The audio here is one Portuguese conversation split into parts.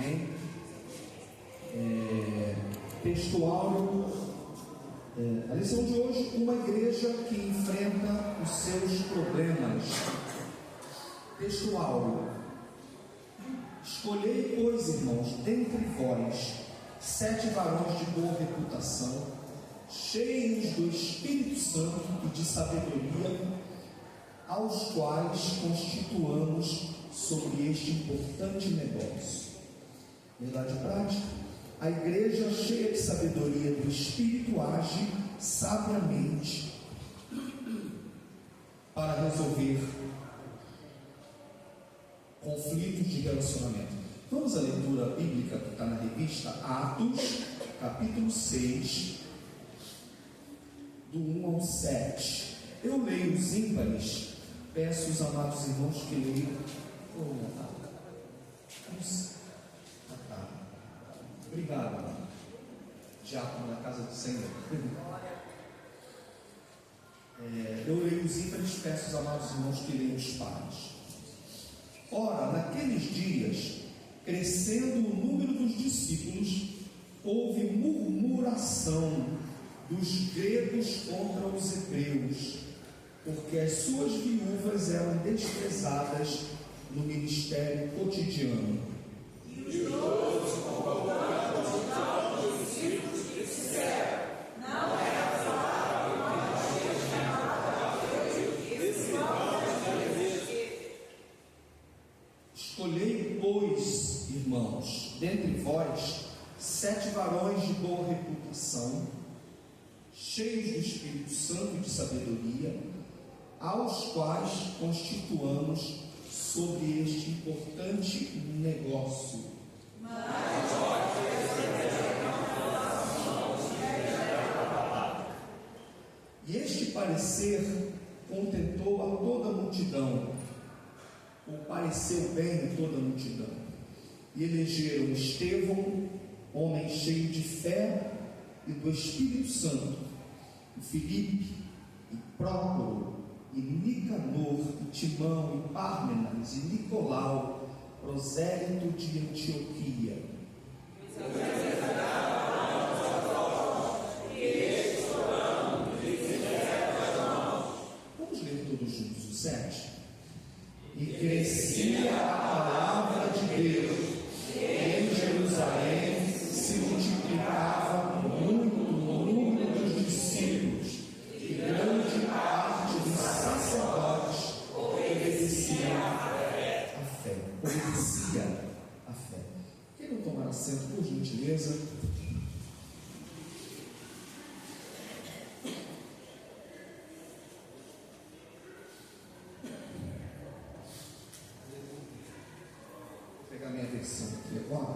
Amém? Textual. A lição de hoje: uma igreja que enfrenta os seus problemas. Textual. Escolhei, pois, irmãos, dentre vós 7 varões de boa reputação, cheios do Espírito Santo e de sabedoria, aos quais constituamos sobre este importante negócio. Verdade prática: a igreja cheia de sabedoria do Espírito age sabiamente para resolver conflitos de relacionamento. Vamos à leitura bíblica que está na revista Atos, capítulo 6, do 1 ao 7. Eu leio os ímpares. Peço os amados irmãos que leiam. Obrigado, diácono da casa do Senhor. Eu leio os ímpares. Peço os amados irmãos que leiam os pares. Ora, naqueles dias, crescendo o número dos discípulos, houve murmuração dos gregos contra os hebreus, porque as suas viúvas eram desprezadas no ministério cotidiano. E os doutores, concordando com os discípulos, disseram: não é a palavra que nós temos chamado a Deus, esse mal Escolhei, pois, irmãos, dentre vós 7 varões de boa reputação, cheios do Espírito Santo e de sabedoria, aos quais constituamos sobre este importante negócio. E este parecer contentou a toda a multidão, ou pareceu bem a toda a multidão. E elegeram Estevão, homem cheio de fé e do Espírito Santo, e Filipe, e Prócoro, e Nicanor, e Timão, e Pármenas, e Nicolau, prosélito de Antioquia. Vamos ler todos juntos o 7. E crescia a palavra de Deus, e em Jerusalém se multiplicava muito o número dos discípulos, e grande parte dos sacerdotes obedecia a fé. Obedecia a fé. Quem não tomar assento, por gentileza? Vou pegar minha versão aqui agora.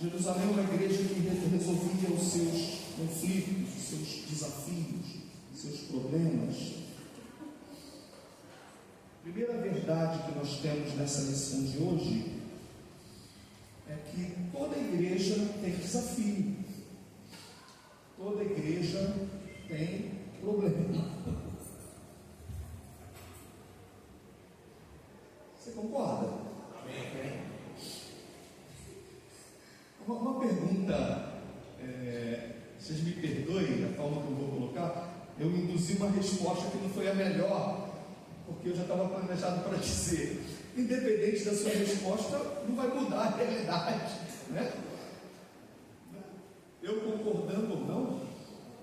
Jerusalém é uma igreja que resolvia os seus conflitos, os seus desafios, os seus problemas. A primeira verdade que nós temos nessa lição de hoje é que toda igreja tem desafio, toda igreja tem problema. Você concorda? Amém. Uma pergunta, vocês me perdoem da forma que eu vou colocar, eu induzi uma resposta que não foi a melhor, porque eu já estava planejado para dizer: independente da sua resposta, não vai mudar a realidade, né? Eu concordando ou não,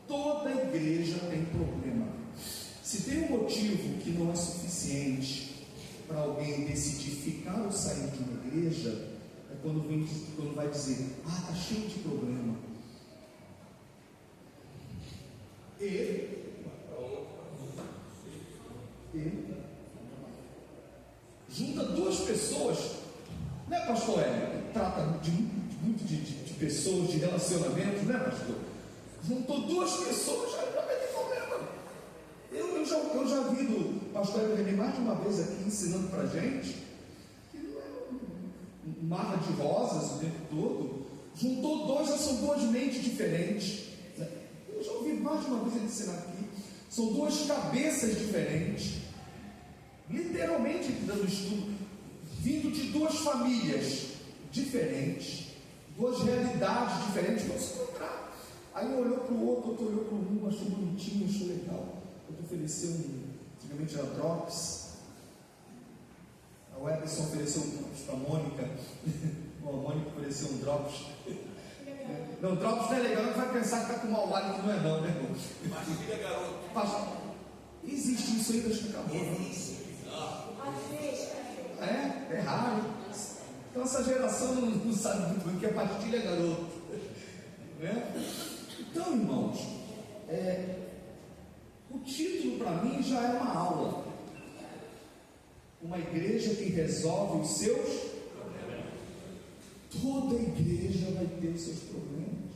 toda igreja tem problema. Se tem um motivo que não é suficiente para alguém decidir ficar ou sair de uma igreja, é quando vai dizer: está cheio de problema. E junta duas pessoas, né, pastor Hélio? Trata muito de pessoas, de relacionamentos, né, pastor? Juntou duas pessoas, já vai ter problema. Eu já vi do pastor Hélio René mais de uma vez aqui ensinando para gente que não é um mar de rosas o tempo todo. Juntou dois, já são duas mentes diferentes. Eu já ouvi mais de uma vez ele ensinar aqui. São duas cabeças diferentes. literalmente dando estudo, vindo de duas famílias diferentes, duas realidades diferentes, vão se encontrar. Aí um olhou para o outro olhou para um, achou bonitinho, achou legal. Eu ofereceu antigamente era Drops. A Everson ofereceu um Drops para a Mônica. A Mônica ofereceu um Drops. Não, Drops não é legal, não vai pensar que está com mau hálito, não é não, né, irmão? Mas filha, garoto. Existe isso aí, acho que acabou. É raro. Então essa geração não sabe muito bem o que é pastilha, garoto. Né? Então, irmãos, o título para mim já é uma aula. Uma igreja que resolve os seus problemas. Toda igreja vai ter os seus problemas.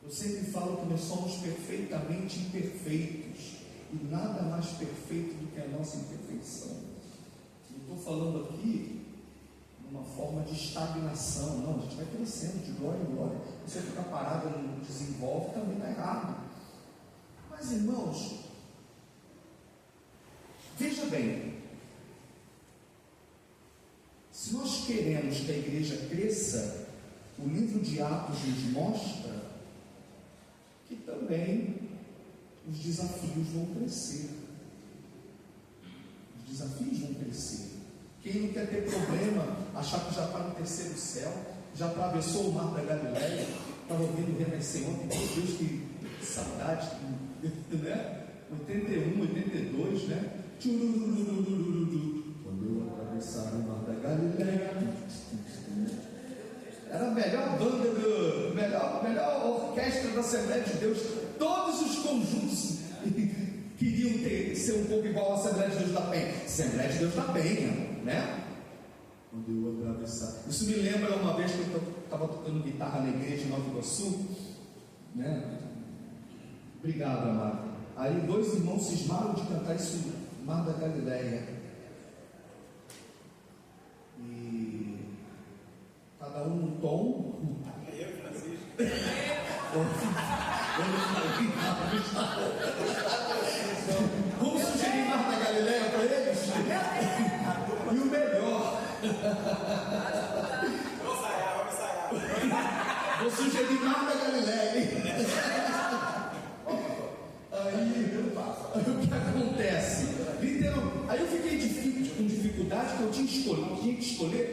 Eu sempre falo que nós somos perfeitamente imperfeitos e nada mais perfeito do que a nossa imperfeição. Não estou falando aqui uma forma de estagnação, não, a gente vai crescendo de glória em glória. Você ficar parado e não desenvolve também está errado. Mas, irmãos, veja bem, se nós queremos que a igreja cresça, o livro de Atos nos mostra que também os desafios vão crescer. Os desafios vão crescer. Quem não quer ter problema, achar que já está no terceiro céu, já atravessou o mar da Galileia, estava ouvindo renascer ontem, meu Deus, que saudade, né? 81, 82, né? Quando eu atravessar o mar da Galileia, era a melhor banda, melhor orquestra da Assembleia de Deus, todos os conjuntos queriam ser um pouco igual à Assembleia de Deus da Penha. Assembleia de Deus da Penha, né? Quando eu atravessar. Isso me lembra uma vez que eu estava tocando guitarra na igreja em Nova Iguaçu, né? Obrigado, amado. Aí dois irmãos cismaram de cantar isso no Mar da Galileia. E cada um num tom. Vamos sugerir Mar da Galileia para eles? E o melhor. Vamos ensaiar. Vou sugerir Mar da Galileia. Aí o que acontece? Aí eu fiquei com dificuldade, porque eu tinha que escolher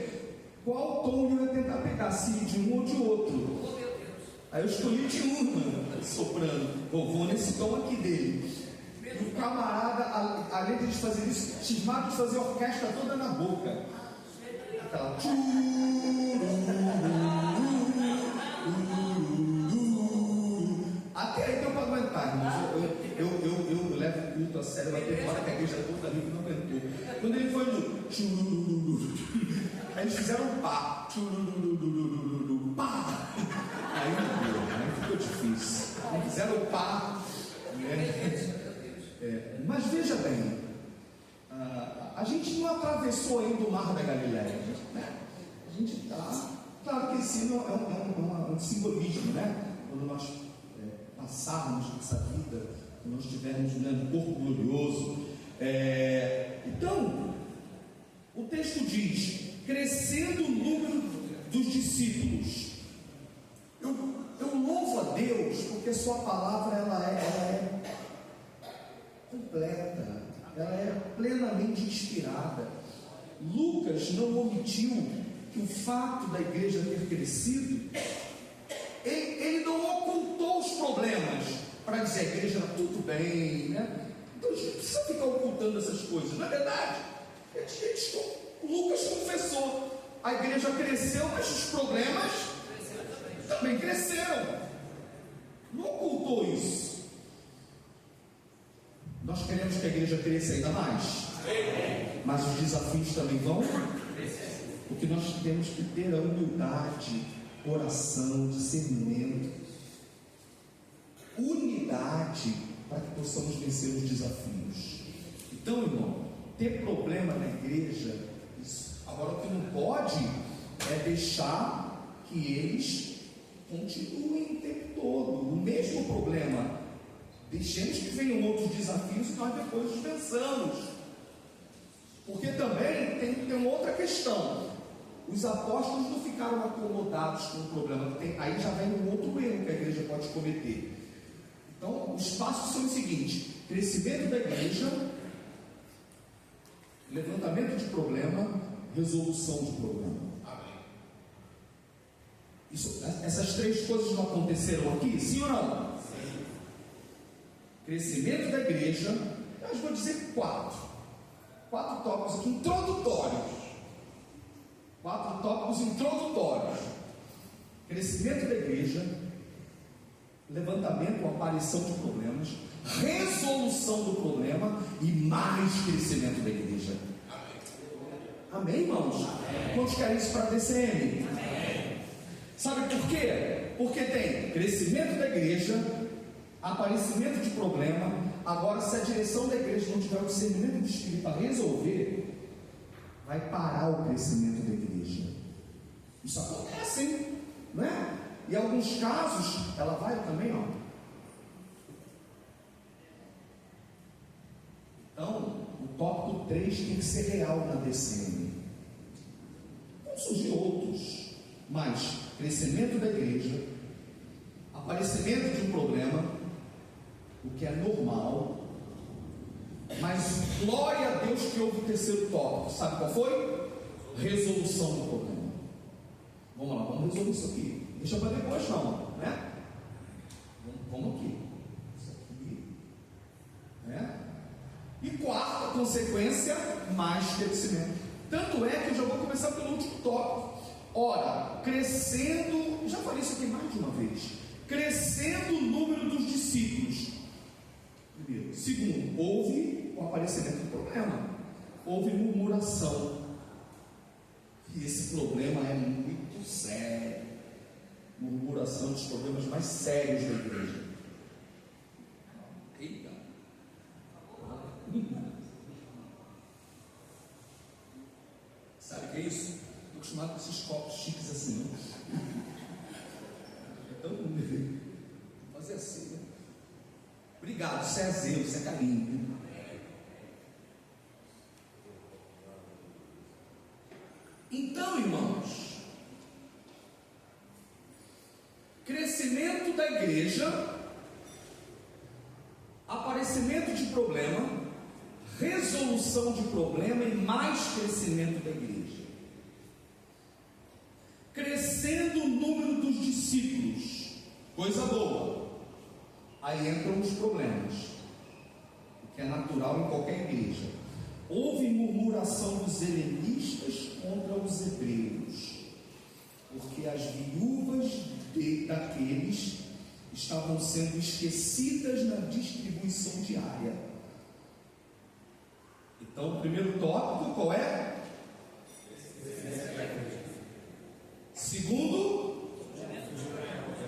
qual tom eu ia tentar pegar, se de um ou de outro. Aí eu escolhi de uma, soprano. Vou nesse tom aqui dele. E o camarada, além de eles fazerem isso, cismaram de fazer a orquestra toda na boca. Aquela. Até aí deu para aguentar, irmãos. Eu levo o culto a sério, mas teve hora que a igreja toda ali não aguentou. Quando ele foi no. Aí eles fizeram um pá. Pá. Aí não deu, aí ficou difícil. Não fizeram o pá. Mas veja bem, a gente não atravessou ainda o Mar da Galileia, né? A gente está. Claro que esse é um simbolismo, né? Quando nós passarmos nessa vida, quando nós tivermos um corpo glorioso. Então, o texto diz: crescendo o número dos discípulos. Eu louvo a Deus porque a sua palavra ela é completa, ela é plenamente inspirada. Lucas não omitiu que o fato da igreja ter crescido, ele não ocultou os problemas para dizer a igreja era tudo bem, né? Então a gente não precisa ficar ocultando essas coisas. Na verdade, Lucas confessou, a igreja cresceu, mas os problemas também cresceram. Não ocultou isso. Nós queremos que a igreja cresça ainda mais, mas os desafios também vão. O que nós temos que ter é humildade, oração, discernimento, unidade, para que possamos vencer os desafios. Então, irmão, ter problema na igreja, isso. Agora, o que não pode é deixar que eles continuem o tempo todo o mesmo problema. Deixemos que venham outros desafios e nós depois os vençamos. Porque também tem uma outra questão. Os apóstolos não ficaram acomodados com o problema. Aí já vem um outro erro que a igreja pode cometer. Então, os passos são os seguintes: crescimento da igreja, levantamento de problema, resolução de problema. Essas três coisas não aconteceram aqui? Sim ou não? Sim. Crescimento da igreja, eu vou dizer quatro tópicos aqui introdutórios. 4 tópicos introdutórios: crescimento da igreja, levantamento ou aparição de problemas, resolução do problema e mais crescimento da igreja. Amém, irmãos? Amém. Quantos querem isso para a DCM? Amém. Sabe por quê? Porque tem crescimento da igreja, aparecimento de problema. Agora, se a direção da igreja não tiver o discernimento do Espírito para resolver, vai parar o crescimento da igreja. Isso acontece, hein? Não é? E em alguns casos, ela vai também, ó. Então, o tópico 3 tem que ser real na DCM. Vão surgir outros, mas crescimento da igreja, aparecimento de um problema, o que é normal. Mas glória a Deus que houve o terceiro tópico. Sabe qual foi? Resolução do problema. Vamos lá, vamos resolver isso aqui. Deixa para depois não, né? Vamos aqui. Isso aqui, né? E quarta consequência, mais crescimento. Tanto é que eu já vou começar pelo último tópico. Ora, crescendo, já falei isso aqui mais de uma vez, crescendo o número dos discípulos. Primeiro. Segundo, houve o aparecimento do problema, houve murmuração. E esse problema é muito sério. Murmuração dos problemas mais sérios da igreja. Eita. Sabe o que é isso? Estou acostumado com esses copos chiques assim. Então, vou fazer assim, né? Obrigado, isso é zelo, isso é carinho. Então, irmãos, crescimento da igreja, aparecimento de problema, resolução de problema e mais crescimento da igreja. Crescendo o número dos discípulos, coisa boa. Aí entram os problemas, o que é natural em qualquer igreja. Houve murmuração dos helenistas contra os hebreus, porque as viúvas daqueles estavam sendo esquecidas na distribuição diária. Então, o primeiro tópico qual é? Segundo,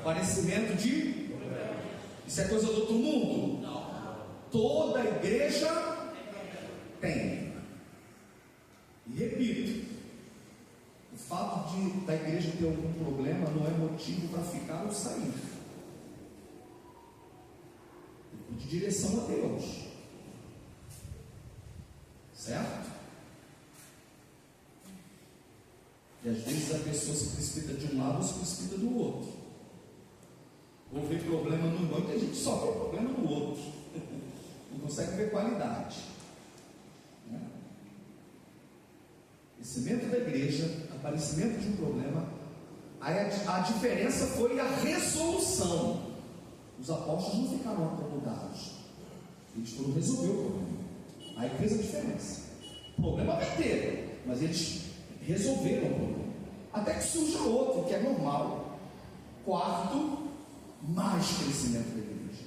aparecimento de... Isso é coisa do outro mundo? Não. Toda a igreja tem. E repito, o fato da igreja ter algum problema não é motivo para ficar ou sair. De direção a Deus. Certo? E às vezes a pessoa se precipita de um lado ou se precipita do outro. Ou vê problema no irmão, e a gente só vê problema no outro. Não consegue ver qualidade. Né? Crescimento da igreja, aparecimento de um problema. Aí a diferença foi a resolução. Os apóstolos não ficaram acomodados. Eles foram resolver o problema. Aí fez a diferença. O problema vai ter, mas eles resolveram o problema. Até que surja outro, que é normal. Quarto, mais crescimento da igreja.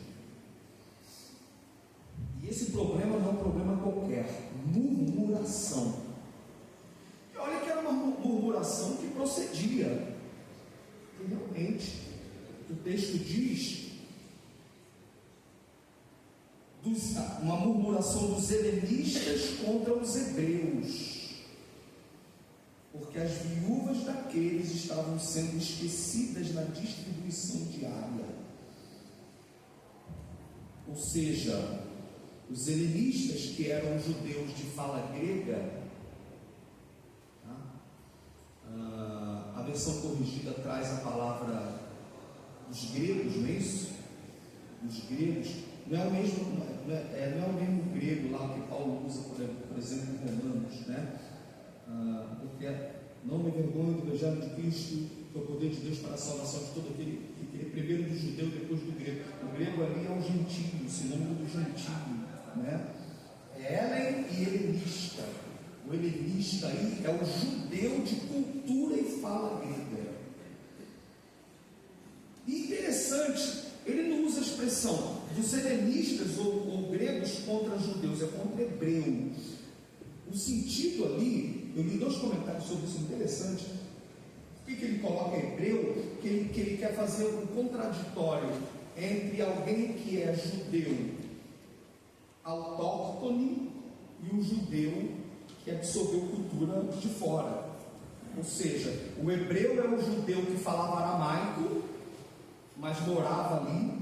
E esse problema não é um problema qualquer. Murmuração. E olha que era uma murmuração que procedia. E realmente, o texto diz uma murmuração dos helenistas contra os hebreus, porque as viúvas daqueles estavam sendo esquecidas na distribuição diária. ou seja, os helenistas, que eram judeus de fala grega, a versão corrigida traz a palavra dos gregos, não é isso? Os gregos, não é o mesmo grego lá que Paulo usa, por exemplo, em Romanos, né? Porque não me envergonho do evangelho de Cristo, que é o poder de Deus para a salvação de todo aquele que é primeiro do judeu, depois do grego. O grego ali é o gentio, sinônimo do gentio, né? É helen e helenista. O helenista aí é o judeu de cultura e fala grega. E interessante, ele não usa a expressão dos helenistas ou gregos contra judeus, é contra hebreu. O sentido ali, eu li 2 comentários sobre isso interessantes. O que ele coloca em hebreu? Que ele quer fazer um contraditório entre alguém que é judeu autóctone e o judeu que absorveu cultura de fora. Ou seja, o hebreu é o judeu que falava aramaico, mas morava ali,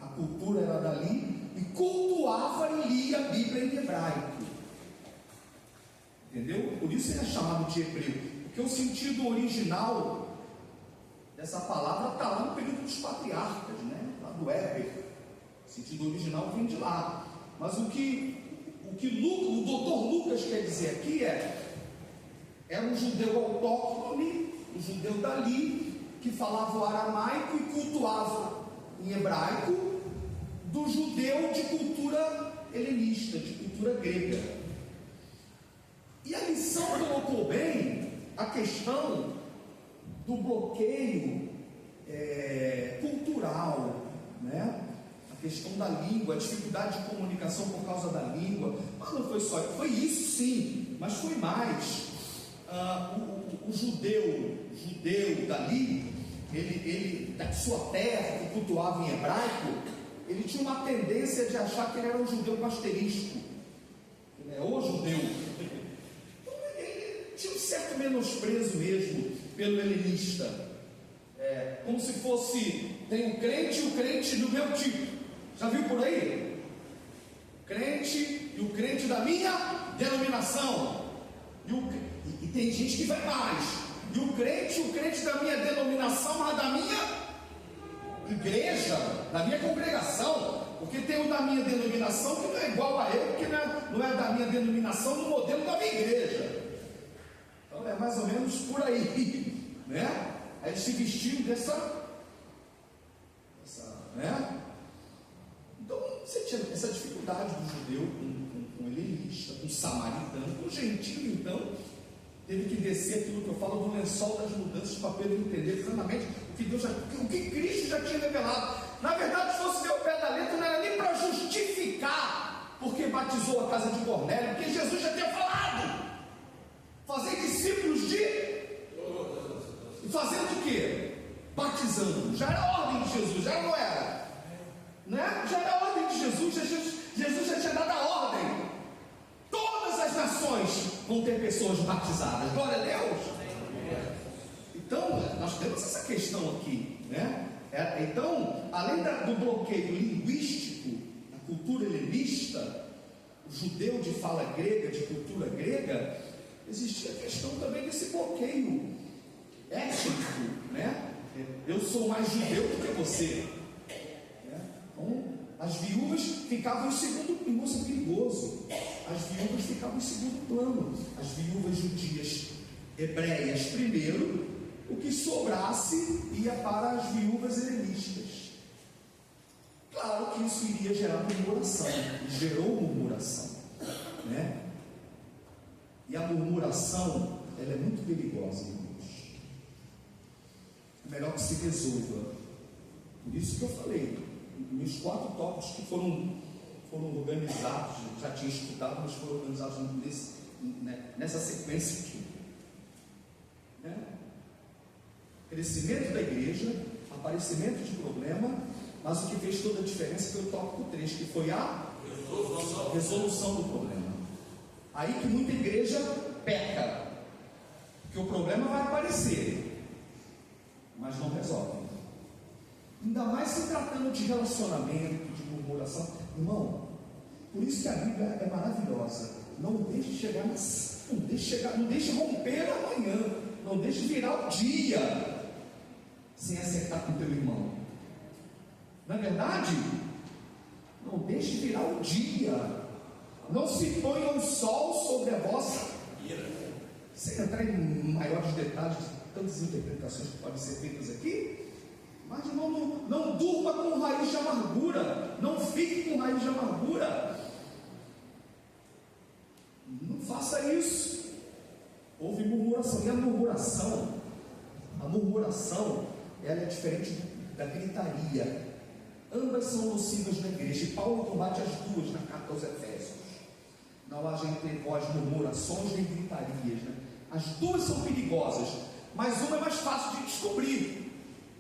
a cultura era dali, e cultuava e lia a Bíblia em hebraico. Entendeu? Por isso ele é chamado de hebreu, porque o sentido original dessa palavra está lá no período dos patriarcas, né? Lá do Éber. O sentido original vem de lá. Mas o o doutor Lucas quer dizer aqui era um judeu autóctone, um judeu dali, que falava o aramaico e cultuava em hebraico, do judeu de cultura helenista, de cultura grega. E a lição colocou bem a questão do bloqueio cultural, né? A questão da língua, a dificuldade de comunicação por causa da língua. Mas não foi só, foi isso sim, mas foi mais. O judeu dali, ele da sua terra, que cultuava em hebraico, ele tinha uma tendência de achar que ele era um judeu pasterístico. Ele é o judeu. Então ele tinha um certo menosprezo mesmo pelo helenista. Como se fosse, tem o crente do meu tipo. Já viu por aí? Crente e o crente da minha denominação. E tem gente que vai mais. E o crente da minha denominação, mas da minha igreja, da minha congregação. Porque tem o da minha denominação que não é igual a eu, porque não é da minha denominação no modelo da minha igreja. Então é mais ou menos por aí, né? Aí eles se vestiram dessa, né? Então você tinha essa dificuldade do judeu com o helenista, com o samaritano, com o gentio. Então teve que descer aquilo que eu falo do lençol das mudanças para Pedro entender plenamente o que Cristo já tinha revelado. Na verdade, se fosse ver o pé da letra, não era nem para justificar porque batizou a casa de Cornélio, porque Jesus já tinha falado: fazer discípulos fazendo o quê? Batizando. Já era a ordem de Jesus, já não era, né? Já era a ordem de Jesus. Jesus já tinha dado a ordem. Todas as nações vão ter pessoas batizadas. Glória a Deus. Então nós temos essa questão aqui, né? Então, além do bloqueio linguístico da cultura helenista, o judeu de fala grega, de cultura grega, existia a questão também desse bloqueio étnico, né? Eu sou mais judeu do que você, né? Então, as viúvas ficavam em segundo plano. Isso é perigoso. As viúvas ficavam em segundo plano. As viúvas judias hebreias primeiro, o que sobrasse ia para as viúvas helenistas. Claro que isso iria gerar murmuração, gerou murmuração, né? E a murmuração, ela é muito perigosa, irmãos. É melhor que se resolva. Por isso que eu falei, meus 4 tópicos que foram organizados, já tinha estudado, mas foram organizados nessa sequência aqui, né? Crescimento da igreja, aparecimento de problema, mas o que fez toda a diferença foi o tópico 3, que foi a resolução do problema. Aí que muita igreja peca, que o problema vai aparecer, mas não resolve. Ainda mais se tratando de relacionamento, de murmuração. Irmão, por isso que a Bíblia é maravilhosa. Não deixe chegar, não deixe romper amanhã, não deixe virar o dia sem acertar com o teu irmão. Não é verdade? Não deixe virar o dia. Não se ponha o sol sobre a vossa ira. Sem entrar em maiores detalhes de tantas interpretações que podem ser feitas aqui, mas não durma com raiz de amargura. Não fique com raiz de amargura. Não faça isso. Houve murmuração. E a murmuração, ela é diferente da gritaria. Ambas são nocivas na igreja. E Paulo combate as duas na carta aos Efésios. Não haja entre vós murmurações nem gritarias, né? As duas são perigosas, mas uma é mais fácil de descobrir.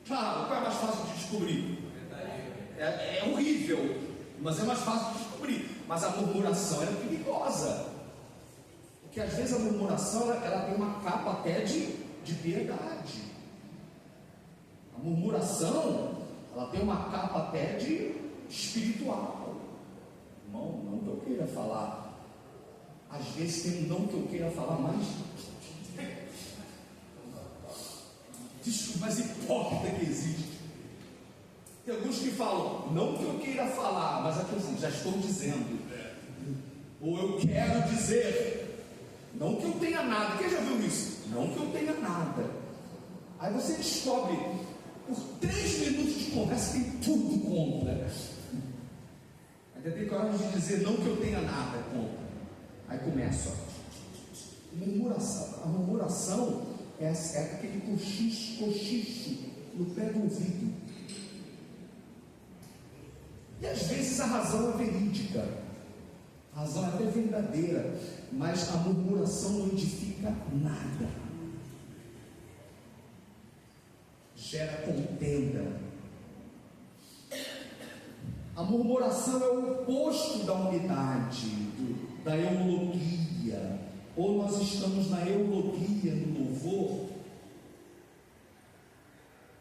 Claro, qual é mais fácil de descobrir? É horrível, mas é mais fácil de descobrir. Mas a murmuração é perigosa, porque às vezes a murmuração ela tem uma capa até de piedade. A murmuração ela tem uma capa até de espiritual. Irmão, não que eu queira falar. Às vezes tem um não que eu queira falar mais mais hipócrita que existe. Tem alguns que falam, não que eu queira falar, mas aqui assim, já estou dizendo. Ou eu quero dizer, não que eu tenha nada. Quem já viu isso? Não que eu tenha nada. Aí você descobre, por 3 minutos de conversa, tem tudo contra. Ainda tem coragem de dizer, não que eu tenha nada contra. Aí começa, murmuração. A murmuração é aquele cochicho no pé do ouvido. E às vezes a razão é verídica, a razão é até verdadeira, mas a murmuração não edifica nada, gera contenda. A murmuração é o oposto da unidade, da eulogia. Ou nós estamos na eulogia, no louvor.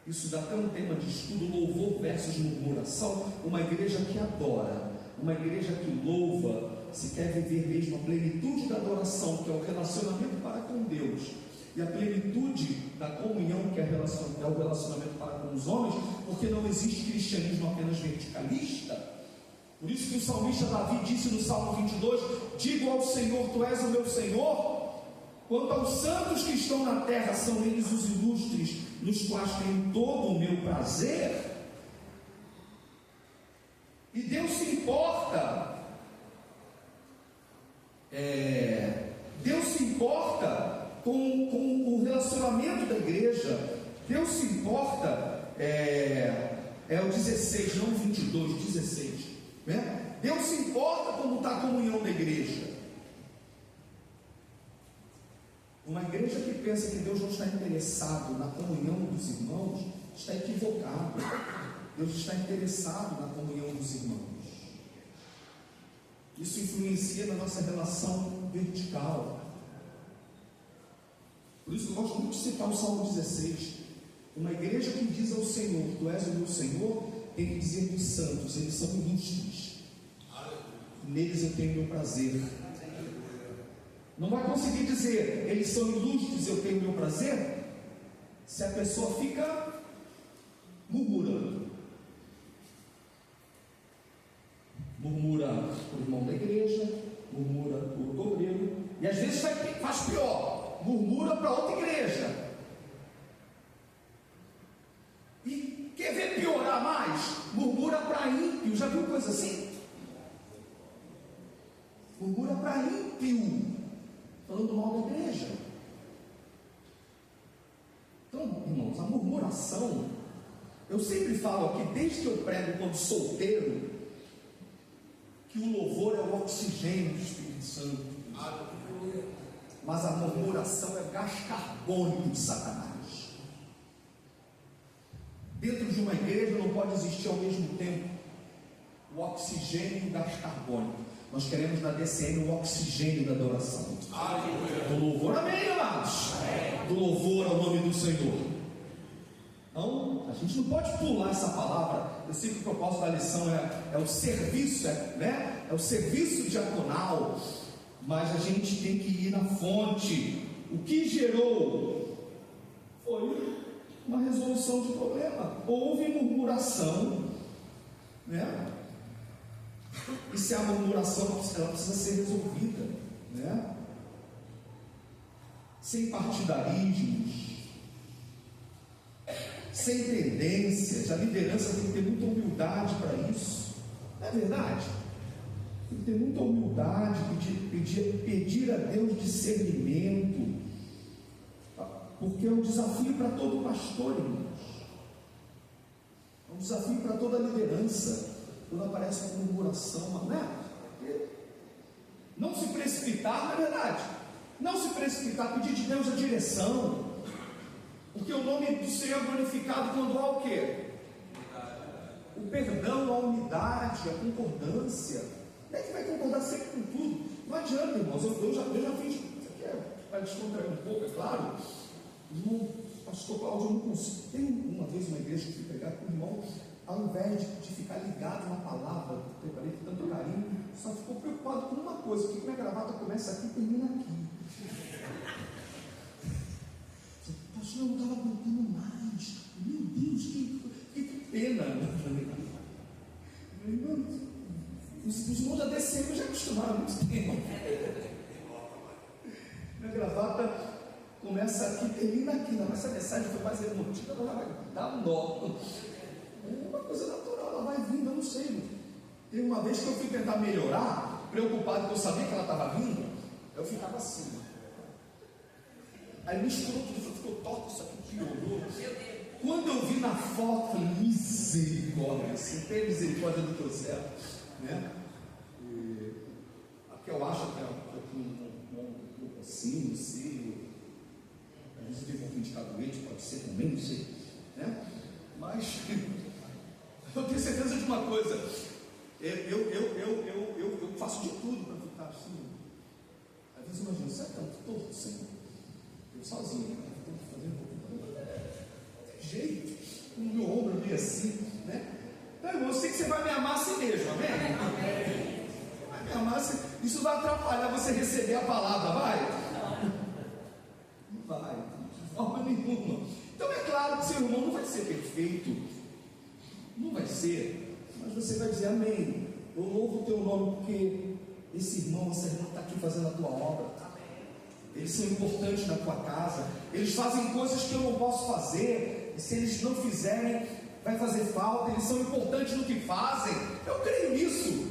Isso dá até um tema de estudo, louvor versus murmuração. Uma igreja que adora, uma igreja que louva, se quer viver mesmo a plenitude da adoração, que é o relacionamento para com Deus, e a plenitude da comunhão, que é o relacionamento para com os homens, porque não existe cristianismo apenas verticalista. Por isso que o salmista Davi disse no Salmo 22, digo ao Senhor, tu és o meu Senhor. Quanto aos santos que estão na terra, são eles os ilustres, nos quais tem todo o meu prazer. E Deus se importa, Deus se importa com o relacionamento da igreja. Deus se importa, é o 16, não o 22, 16. Né? Deus se importa como está a comunhão da igreja. Uma igreja que pensa que Deus não está interessado na comunhão dos irmãos está equivocado. Deus está interessado na comunhão dos irmãos. Isso influencia na nossa relação vertical. Por isso eu gosto muito de citar o Salmo 16. Uma igreja que diz ao Senhor, tu és o meu Senhor, tem que dizer dos santos, eles são ilustres, neles eu tenho meu prazer. Não vai conseguir dizer, eles são ilustres, eu tenho meu prazer, se a pessoa fica murmurando. Murmura por irmão da igreja, murmura por obreiro, e às vezes faz pior, murmura para outra igreja. E quer ver piorar mais? Murmura para ímpio. Já viu coisa assim? Murmura para ímpio, falando mal da igreja. Então, irmãos, a murmuração, eu sempre falo aqui, desde que eu prego quando solteiro, que o louvor é o oxigênio do Espírito Santo. Mas a murmuração é gás carbônico de Satanás. Dentro de uma igreja não pode existir ao mesmo tempo o oxigênio e o gás carbônico. Nós queremos na DCM o oxigênio da adoração. Do louvor, amém, amados? Do louvor ao nome do Senhor. Então, a gente não pode pular essa palavra. Eu sei que o propósito da lição é o serviço, né? É o serviço diaconal, mas a gente tem que ir na fonte. O que gerou foi uma resolução de problema. Houve murmuração, né? E se a murmuração, ela precisa ser resolvida, né? Sem partidarismos, sem tendências. A liderança tem que ter muita humildade para isso, não é verdade? Tem que ter muita humildade, pedir a Deus discernimento, porque é um desafio para todo pastor, irmãos. É um desafio para toda liderança. Quando aparece uma murmuração, né? Não se precipitar, não é verdade? Não se precipitar, pedir de Deus a direção, porque o nome do Senhor é glorificado quando há o quê? O perdão, a unidade, a concordância. Não é que vai concordar sempre com tudo. Não adianta, irmãos. Eu já fiz. Isso aqui é para descontrair um pouco, é claro. Irmão, pastor Cláudio, eu não consigo. Tem uma vez uma igreja que eu fui pregar com o irmão, ao invés de ficar ligado na palavra, eu preparei com tanto carinho, só ficou preocupado com uma coisa: que minha gravata começa aqui e termina aqui. Pastor, eu não estava aguentando mais. Meu Deus, que pena. Os irmãos da DCM já acostumaram há muito tempo. Minha gravata começa aqui e termina aqui. Não, essa mensagem foi mais emotiva, ela vai dar um nó. É uma coisa natural, ela vai vindo, eu não sei. Teve uma vez que eu fui tentar melhorar, preocupado que eu sabia que ela estava vindo, eu ficava assim. Aí misturou tudo, ficou torto, isso aqui piorou. Quando eu vi na foto, falei, misericórdia, assim, tem misericórdia do teu servo, né? Aqui eu acho que é um pouco assim, não sei. Às vezes tem um pouquinho de caduete, pode ser também, não sei, né? Mas eu tenho certeza de uma coisa, eu faço de tudo para ficar assim. Às vezes eu imagino, será que eu estou torto, Senhor? Eu sozinho, né? Eu tenho que fazer um pouco de jeito, o meu ombro meio assim, né? Então, irmão, eu sei que você vai me amar assim mesmo, amém? Vai me amar assim, isso vai atrapalhar você receber a palavra, vai? Não vai, de forma nenhuma. Então é claro que seu irmão não vai ser perfeito, não vai ser, mas você vai dizer amém. Eu louvo o teu nome porque esse irmão, essa irmã está aqui fazendo a tua obra. Eles são importantes na tua casa, eles fazem coisas que eu não posso fazer, e se eles não fizerem, vai fazer falta. Eles são importantes no que fazem, eu creio nisso.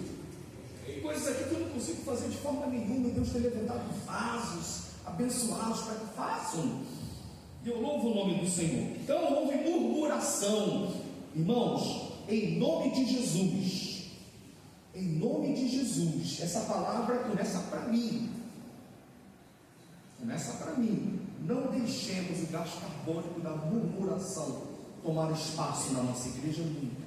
Tem coisas aqui que eu não consigo fazer de forma nenhuma. Deus tem levantado vasos abençoados para que façam, e eu louvo o nome do Senhor. Então houve murmuração, irmãos, em nome de Jesus. Em nome de Jesus, essa palavra começa para mim. Começa para mim. Não deixemos o gás carbônico da murmuração tomar espaço na nossa igreja nunca.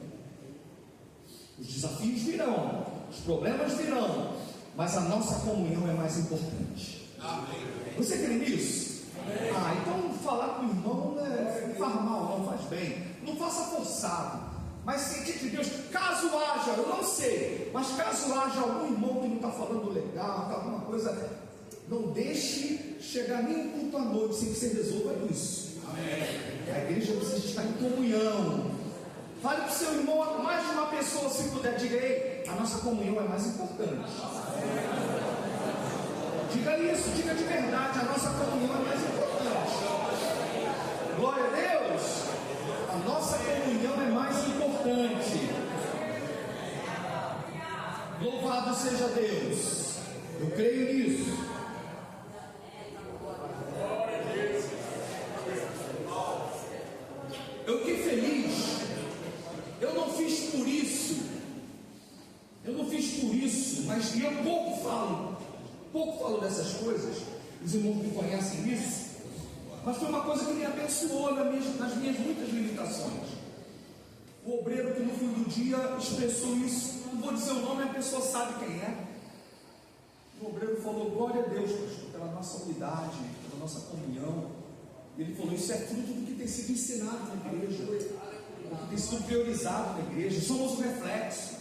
Os desafios virão, os problemas virão, mas a nossa comunhão é mais importante. Amém. Você crê nisso? Amém. Então falar com o irmão não faz mal, não faz bem. Não faça forçado, mas sentir de Deus. Caso haja, eu não sei, mas caso haja algum irmão que não está falando legal, que alguma coisa, não deixe chegar nem um culto à noite sem que você resolva isso. Amém. A igreja precisa estar em comunhão. Fale para o seu irmão, mais de uma pessoa, se puder, diga: ei, a nossa comunhão é mais importante. Diga isso, diga de verdade, a nossa comunhão é mais importante. Glória a Deus. A nossa comunhão é mais importante. Louvado seja Deus. Eu creio nisso. Eu fiquei feliz. Eu não fiz por isso. Mas eu pouco falo dessas coisas. Os irmãos me conhecem isso. Mas foi uma coisa que me abençoou nas minhas muitas limitações. O obreiro que no fim do dia expressou isso, não vou dizer o nome, a pessoa sabe quem é. O obreiro falou: glória a Deus, pastor, pela nossa unidade, pela nossa comunhão. Ele falou: isso é fruto do que tem sido ensinado na igreja, do que tem sido priorizado na igreja. Somos o reflexo.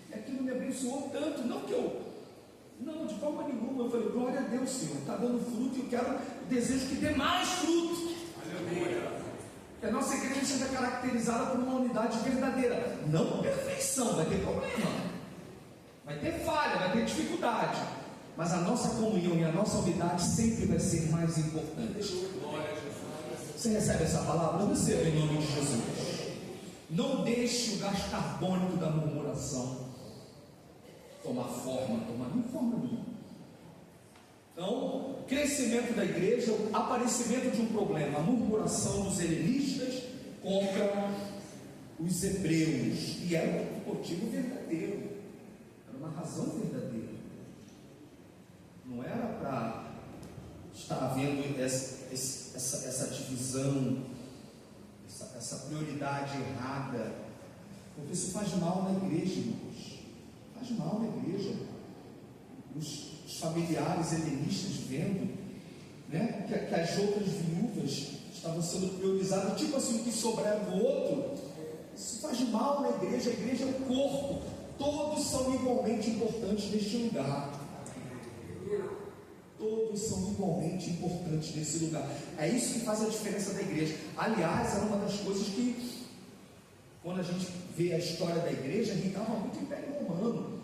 E aquilo me abençoou tanto. Não, de forma nenhuma. Eu falei: glória a Deus, Senhor, está dando fruto, e eu desejo que dê mais fruto. Aleluia. Que a nossa igreja seja caracterizada por uma unidade verdadeira, não perfeição. Vai ter problema, vai ter falha, vai ter dificuldade, mas a nossa comunhão e a nossa unidade sempre vai ser mais importante. Você recebe essa palavra? Eu recebo em nome de Jesus. Não deixe o gás carbônico da murmuração tomar forma nenhuma. Então, crescimento da igreja, o aparecimento de um problema, a murmuração dos helenistas contra os hebreus, e era um motivo verdadeiro, era uma razão verdadeira, não era para estar havendo essa divisão, essa prioridade errada, porque isso faz mal na igreja, irmãos, faz mal na igreja. Os familiares helenistas vendo, né, que as outras viúvas estavam sendo priorizadas, tipo assim, o que sobrar do outro. Isso faz mal na igreja. A igreja é um corpo, todos são igualmente importantes neste lugar. Todos são igualmente importantes nesse lugar. É isso que faz a diferença da igreja. Aliás, era uma das coisas que, quando a gente vê a história da igreja, irritava muito o Império Romano.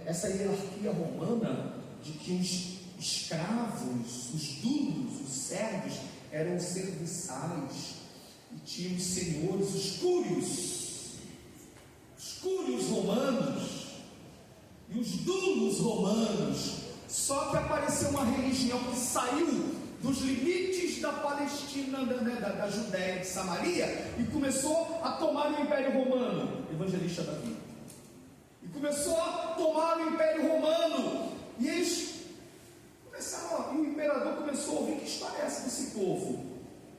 Essa hierarquia romana de que os escravos, os duros, os servos eram serviçais, e tinha os senhores, os cúrios romanos e os dulos romanos. Só que apareceu uma religião que saiu dos limites da Palestina, da Judéia, de Samaria, e começou a tomar o Império Romano. Evangelista Davi. E começou a tomar o Império Romano. E eles começaram, e o imperador começou a ouvir: que história é essa desse povo?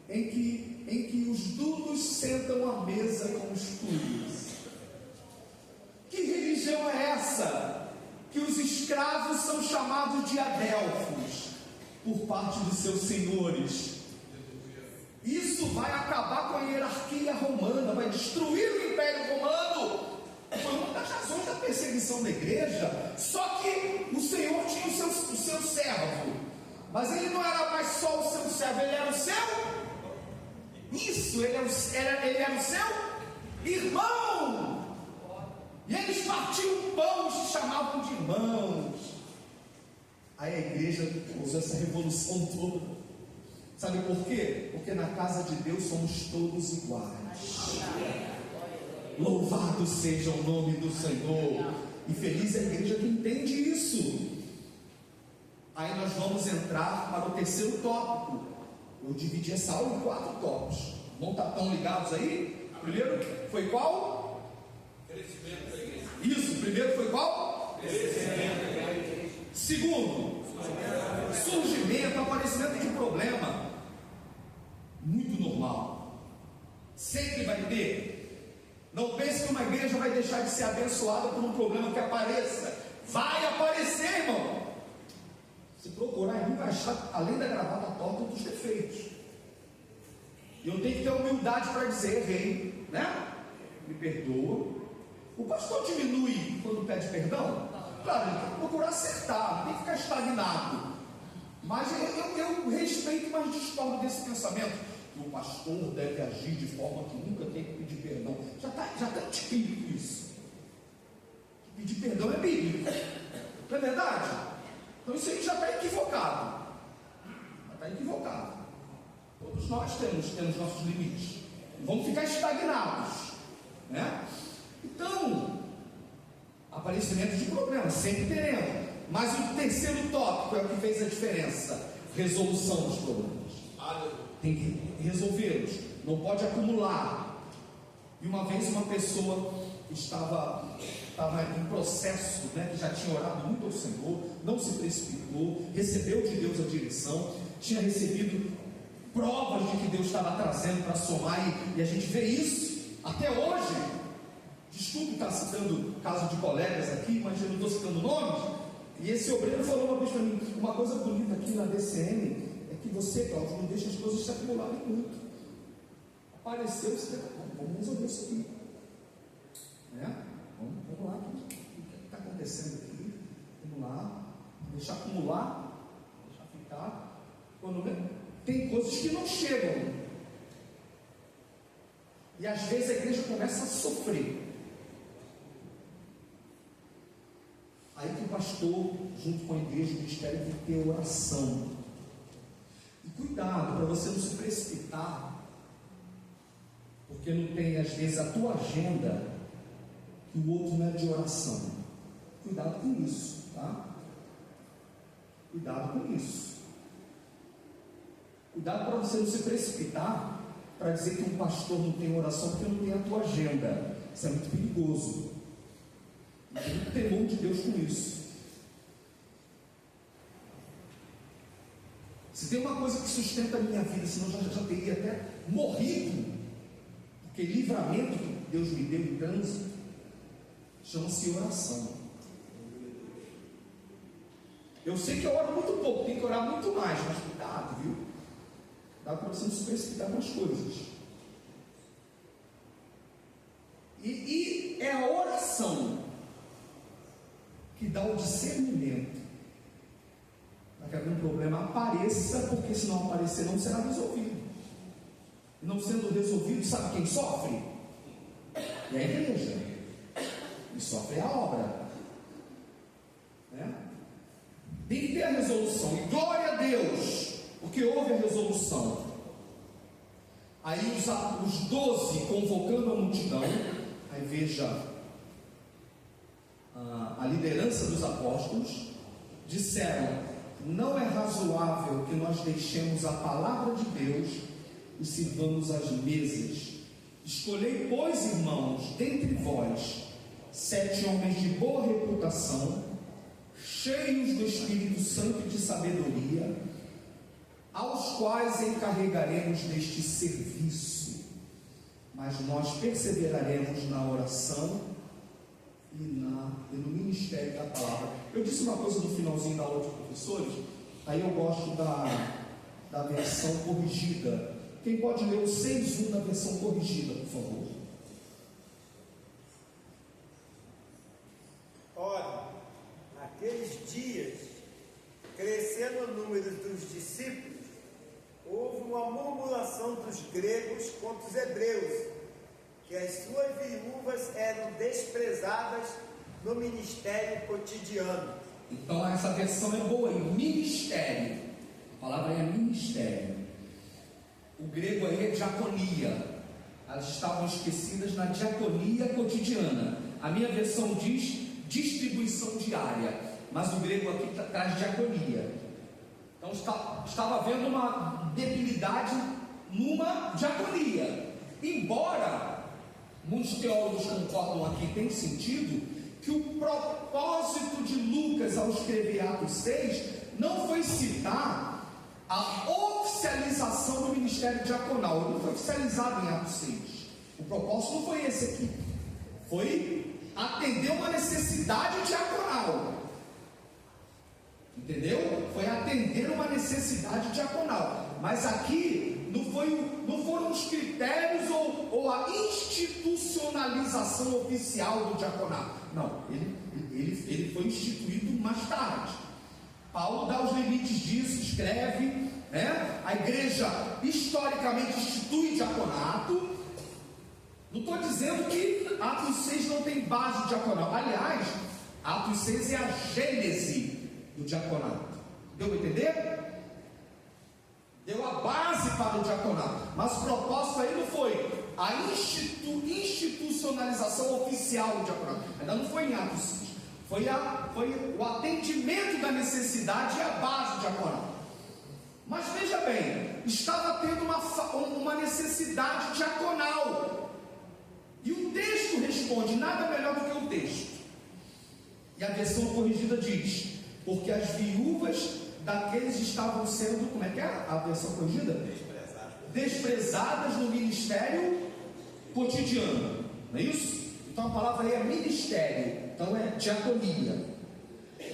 Em que os dulos sentam à mesa com os cúrios. Que religião é essa? Que os escravos são chamados de adelfos por parte dos seus senhores. Isso vai acabar com a hierarquia romana, vai destruir o Império Romano. Foi uma das razões da perseguição da igreja. Só que o Senhor tinha o seu servo, mas ele não era mais só o seu servo, ele era o seu. Isso, ele era o seu irmão. E eles partiam pão e se chamavam de irmãos. Aí a igreja usou essa revolução toda. Sabe por quê? Porque na casa de Deus somos todos iguais. Louvado seja o nome do Senhor. E feliz é a igreja que entende isso. Aí nós vamos entrar para o terceiro tópico. Eu dividi essa aula em 4 tópicos. Não estão ligados aí? Primeiro foi qual? Crescimento da igreja. Isso, primeiro foi qual? Crescimento da igreja. Segundo, surgimento, aparecimento de problema. Muito normal. Sempre vai ter. Não pense que uma igreja vai deixar de ser abençoada por um problema que apareça. Vai aparecer, irmão. Se procurar, ele vai achar, além da gravata torta, dos defeitos. E eu tenho que ter humildade para dizer: errei, né? Me perdoa. O pastor diminui quando pede perdão? Claro, ele tem que procurar acertar, não tem que ficar estagnado. Mas eu respeito, mas discordo desse pensamento. Que o pastor deve agir de forma que nunca tem que pedir perdão. Já está bíblico isso. Pedir perdão é bíblico. Não é verdade? Então isso aí já está equivocado. Todos nós temos nossos limites. Vamos ficar estagnados, né? Então, aparecimento de problemas, sempre teremos. Mas o terceiro tópico é o que fez a diferença: resolução dos problemas. Tem que resolvê-los, não pode acumular. E uma vez uma pessoa estava em processo, né, que já tinha orado muito ao Senhor, não se precipitou, recebeu de Deus a direção, tinha recebido provas de que Deus estava trazendo para somar, e a gente vê isso até hoje. Desculpe estar citando caso de colegas aqui, mas eu não estou citando nomes. E esse obreiro falou uma vez para mim: uma coisa bonita aqui na DCM é que você, Cláudio, não deixa as coisas se acumularem muito. Apareceu, você vamos resolver isso aqui. Né? Vamos lá, o que está acontecendo aqui? Vamos lá, deixar acumular, deixar ficar. Tem coisas que não chegam. E às vezes a igreja começa a sofrer. Aí que o pastor, junto com a igreja, o ministério, tem que ter oração. E cuidado para você não se precipitar, porque não tem às vezes a tua agenda que o outro não é de oração. Cuidado com isso, tá? Cuidado com isso. Cuidado para você não se precipitar para dizer que um pastor não tem oração porque não tem a tua agenda. Isso é muito perigoso. Tem muito temor de Deus com isso. Se tem uma coisa que sustenta a minha vida, senão eu já teria até morrido, porque livramento que Deus me deu em trânsito chama-se oração. Eu sei que eu oro muito pouco, tem que orar muito mais, mas cuidado, viu? Dá para você não se precipitar nas coisas. E é a oração que dá o discernimento para que algum problema apareça, porque se não aparecer não será resolvido. E não sendo resolvido, sabe quem sofre? É a igreja. E sofre a obra. Né? Tem que ter a resolução. E glória a Deus, porque houve a resolução. Aí os 12 convocando a multidão. Aí veja a liderança dos apóstolos, disseram: não é razoável que nós deixemos a palavra de Deus e sirvamos as mesas. Escolhei, pois, irmãos, dentre vós 7 homens de boa reputação, cheios do Espírito Santo e de sabedoria, aos quais encarregaremos deste serviço, mas nós perseveraremos na oração e no ministério da palavra. Eu disse uma coisa no finalzinho da aula de professores, aí eu gosto da versão corrigida. Quem pode ler o 6.1 da versão corrigida, por favor? Ora, naqueles dias, crescendo o número dos discípulos, houve uma murmuração dos gregos contra os hebreus, que as suas viúvas eram desprezadas no ministério cotidiano. Então essa versão é boa, em ministério. A palavra é ministério. O grego aí é diaconia. Elas estavam esquecidas na diaconia cotidiana. A minha versão diz distribuição diária, mas o grego aqui traz diaconia. Então estava havendo uma debilidade numa diaconia. Embora muitos teólogos concordam aqui, tem sentido que o propósito de Lucas ao escrever Atos 6 não foi citar a oficialização do ministério diaconal. Ele não foi oficializado em Atos 6. O propósito não foi esse aqui. Foi atender uma necessidade diaconal. Entendeu? Foi atender uma necessidade diaconal. Mas aqui não foram os critérios ou a institucionalização oficial do diaconato. Não, ele foi instituído mais tarde. Paulo dá os limites disso, escreve, né? A igreja historicamente institui diaconato. Não estou dizendo que Atos 6 não tem base diaconal. Aliás, Atos 6 é a gênese do diaconato. Deu para entender? Deu a base para o diaconato. Mas o propósito aí não foi a institucionalização oficial do diaconato. Ainda não foi em Atos 6. Foi o atendimento da necessidade e a base do diaconato. Mas veja bem, estava tendo uma necessidade diaconal. E o texto responde, nada melhor do que o texto. E a versão corrigida diz: porque as viúvas daqueles estavam sendo, como é que é a versão corrigida? Desprezadas no ministério cotidiano. Não é isso? Então a palavra aí é ministério. Então é diaconia.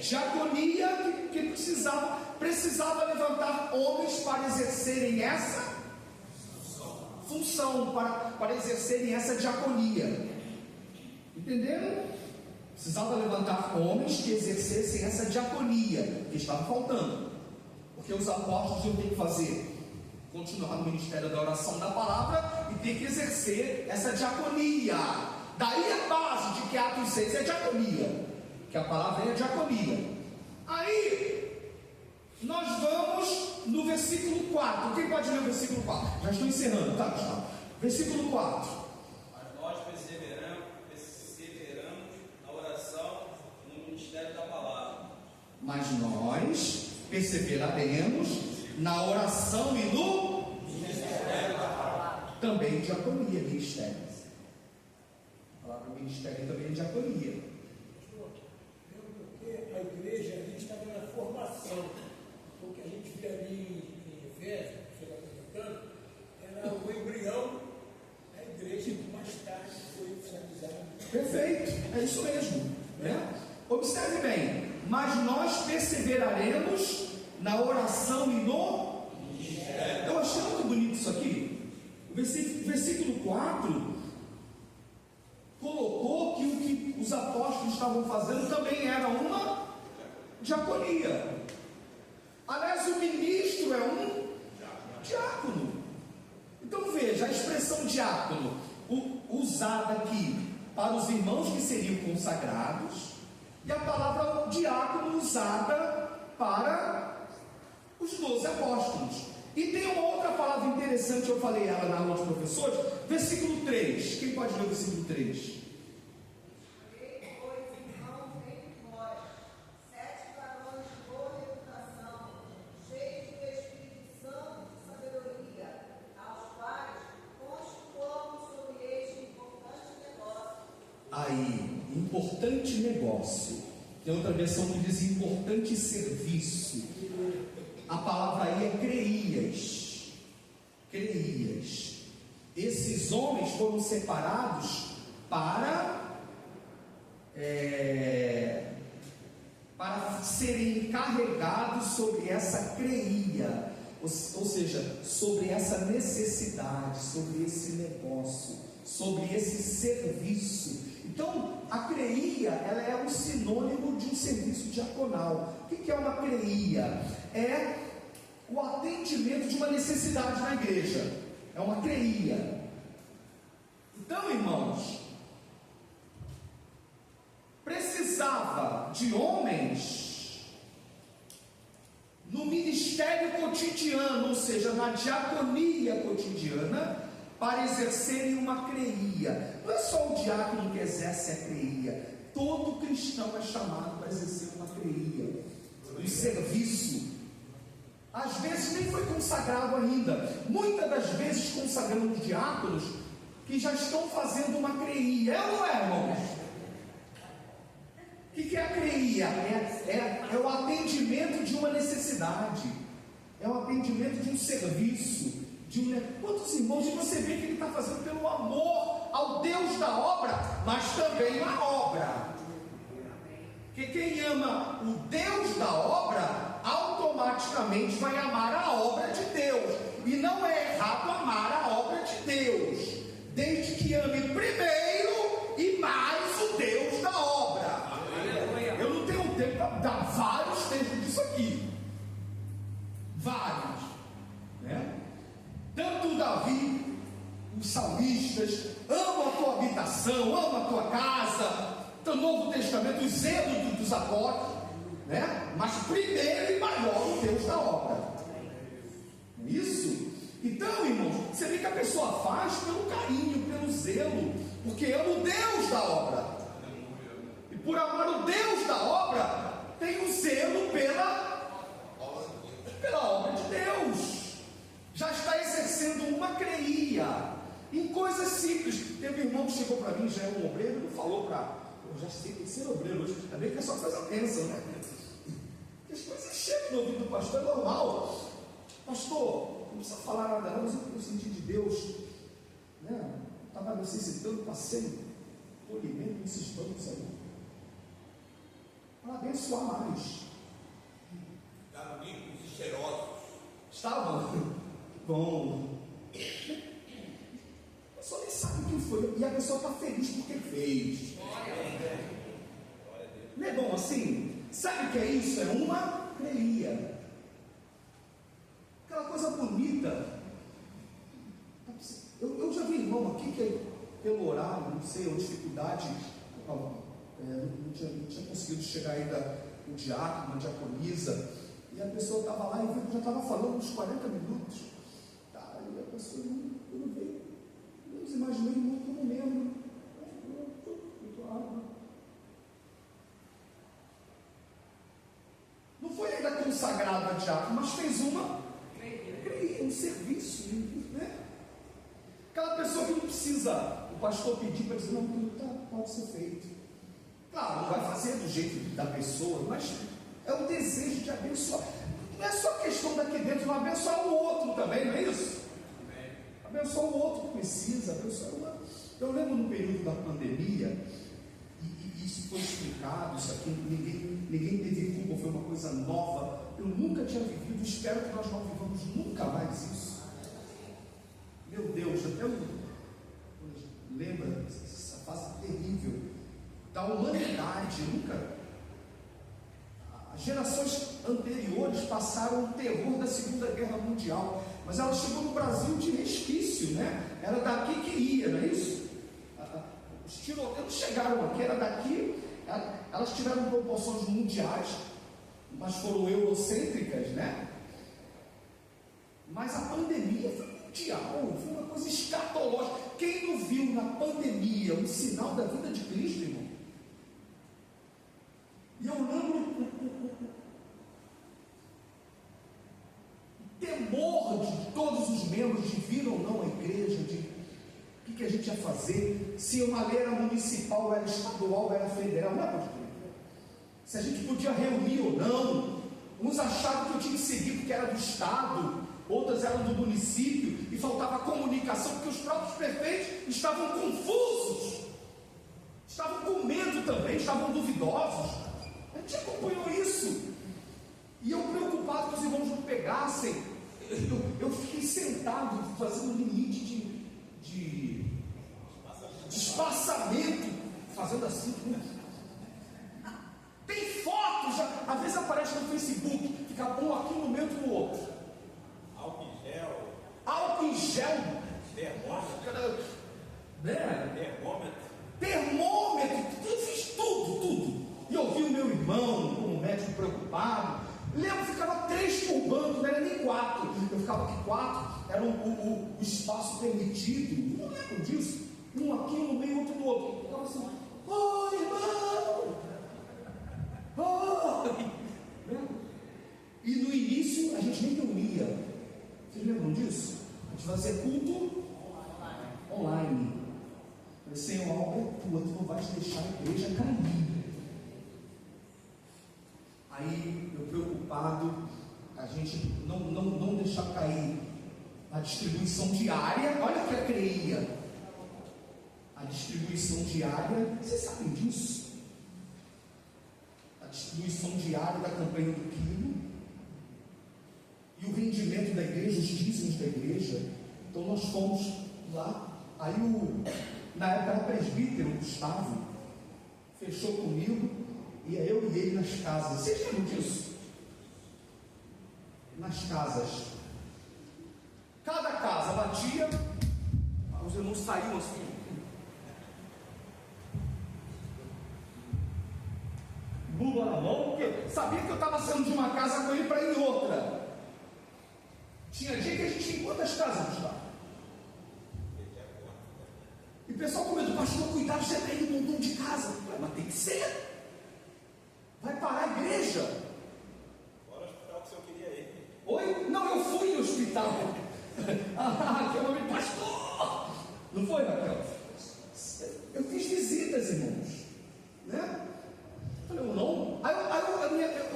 Diaconia que precisava. precisava levantar homens para exercerem essa função, para exercerem essa diaconia. Entenderam? Precisava levantar homens que exercessem essa diaconia, que estava faltando. Porque os apóstolos iam ter que fazer, continuar no ministério da oração da palavra e ter que exercer essa diaconia. Daí a base de que Atos 6 é diaconia, que a palavra é diaconia. Aí nós vamos no versículo 4. Quem pode ler o versículo 4? Já estou encerrando, tá, Gustavo? Versículo 4. Mas nós perseveramos na oração no ministério da palavra. Mas nós perseveraremos na oração e no Ministério da palavra. também diaconia, ministério. A palavra ministério também é diaconia. Porque a igreja ali estava na formação. O que a gente vê ali em Efésios, que você está apresentando, era o embrião da igreja que mais tarde foi oficializada. Perfeito, é isso mesmo, né? Observe bem, mas nós perseveraremos na oração e no ministério. Eu achei muito bonito isso aqui. O versículo 4 colocou que o que os apóstolos estavam fazendo também era uma diaconia. Aliás, o ministro é um diácono. Então veja, a expressão diácono usada aqui para os irmãos que seriam consagrados, e a palavra diácono usada para os 12 apóstolos. E tem uma outra palavra interessante, eu falei ela na aula de professores, versículo 3. Quem pode ler o versículo 3? Aí, importante negócio. Tem outra versão que diz importante serviço. A palavra aí é creias. Creias. Esses homens foram separados para serem encarregados sobre essa creia, ou seja, sobre essa necessidade, sobre esse negócio, sobre esse serviço. Então, a creia, ela é um sinônimo de um serviço diaconal. O que é uma creia? É o atendimento de uma necessidade na igreja. É uma creia. Então, irmãos, precisava de homens no ministério cotidiano, ou seja, na diaconia cotidiana, para exercerem uma creia. Não é só o diácono que exerce a creia, todo cristão é chamado para exercer uma creia, um serviço. Às vezes nem foi consagrado ainda, muitas das vezes consagramos diáconos que já estão fazendo uma creia. É ou não é, irmãos? O que é a creia? É o atendimento de uma necessidade, é o atendimento de um serviço. Quantos irmãos, e você vê que ele está fazendo pelo amor ao Deus da obra, mas também a obra. Porque quem ama o Deus da obra, automaticamente vai amar a obra de Deus. E não é errado amar a obra de Deus, desde que ame primeiro e mais o Deus da obra. Eu não tenho tempo para dar vários textos disso aqui. Vários, né? Tanto Davi, os salmistas, ama a tua habitação, ama a tua casa, o Novo Testamento, o zelo dos apóstolos, né? Mas primeiro e maior o Deus da obra. Isso? Então, irmãos, você vê que a pessoa faz pelo carinho, pelo zelo, porque ama o Deus da obra. E por amar o Deus da obra, tem o zelo pela obra de Deus. Já está exercendo uma creia em coisas simples. Teve um irmão que chegou para mim, já é um obreiro, ele falou eu já sei que ser obreiro hoje, também que é só coisa pensa, né? As coisas chegam no ouvido do pastor, é normal. Pastor, não precisa falar nada não, mas eu senti de Deus, né? Estava necessitando, passei polimento nesses bancos aí, para abençoar mais. Ficaram limpos e cheirosos. Estavam? Bom. A pessoa nem sabe quem foi. E a pessoa está feliz porque fez. Não é bom assim? Sabe o que é isso? É uma creia. Aquela coisa bonita. Eu já vi irmão aqui que pelo horário, não sei, ou dificuldade, não tinha conseguido chegar ainda o diácono, a diaconisa, e a pessoa estava lá e viu que já estava falando uns 40 minutos. Tá, e a pessoa não veio. Eu imaginei muito como membro. Não foi ainda consagrado a diácono, mas fez uma creia, um serviço, né? Aquela pessoa que não precisa o pastor pedir para dizer, não, tudo pode ser feito. Claro, não vai fazer do jeito da pessoa, mas é o desejo de abençoar. Não é só questão daqui dentro, não abençoar o outro também, não é isso? Abençoar o outro que precisa, abençoar o outro. Eu lembro no período da pandemia, e isso foi explicado, isso aqui, ninguém teve culpa, foi uma coisa nova. Eu nunca tinha vivido, espero que nós não vivamos nunca mais isso. Meu Deus, até eu lembro essa fase terrível da humanidade. As gerações anteriores passaram o terror da Segunda Guerra Mundial, mas ela chegou no Brasil de resquício, né? Era daqui que ia, não é isso? Os tiroteios chegaram aqui, era daqui, elas tiveram proporções mundiais, mas foram eurocêntricas, né? Mas a pandemia foi mundial, foi uma coisa escatológica. Quem não viu na pandemia um sinal da vida de Cristo, irmão? E eu lembro o temor de todos os membros de vir ou não à igreja, de o que a gente ia fazer, se uma lei era municipal, era estadual, era federal, não é, pastor? Se a gente podia reunir ou não. Uns achavam que eu tinha que seguir porque era do estado, outras eram do município, e faltava comunicação, porque os próprios prefeitos estavam confusos, estavam com medo também, estavam duvidosos. A gente acompanhou isso, e eu preocupado que os irmãos não pegassem. Eu fiquei sentado fazendo um limite de espaçamento, fazendo assim. Tem fotos, às vezes aparece no Facebook, fica um aqui no meio do outro. Álcool em gel, termômetro, eu fiz tudo. E eu vi o meu irmão, como médico preocupado. Lembro, ficava 3 por banco, não era nem 4. Eu ficava aqui 4, era o espaço permitido. Não lembro disso. Um aqui no meio, outro no outro. Eu ficava assim, oi, irmão! Oi! E no início a gente nem dormia. Vocês lembram disso? A gente fazia culto online. Eu falei, Senhor, tu não vais deixar a igreja cair. Aí eu preocupado, a gente não deixar cair a distribuição diária. Olha que eu creia. A distribuição diária, vocês sabem disso? A distribuição diária da campanha do quilo e o rendimento da igreja, os dízimos da igreja. Então nós fomos lá. Aí na época era presbítero, o Gustavo, fechou comigo, ia eu e ele nas casas. Vocês lembram disso? Nas casas. Cada casa batia, os irmãos saíam assim. Bula na mão, porque sabia que eu estava saindo de uma casa com ele para ir em outra. Tinha dia que a gente ia em quantas casas, Gustavo? E o pessoal com medo, pastor, cuidado, você está indo num montão de casa. Mas tem que ser. Vai parar a igreja. Bora ao hospital que o senhor queria ir. Oi? Não, eu fui no hospital. Raquel me pastor. Não foi, Raquel? Eu fiz visitas, irmãos. Né? Falei, não. Aí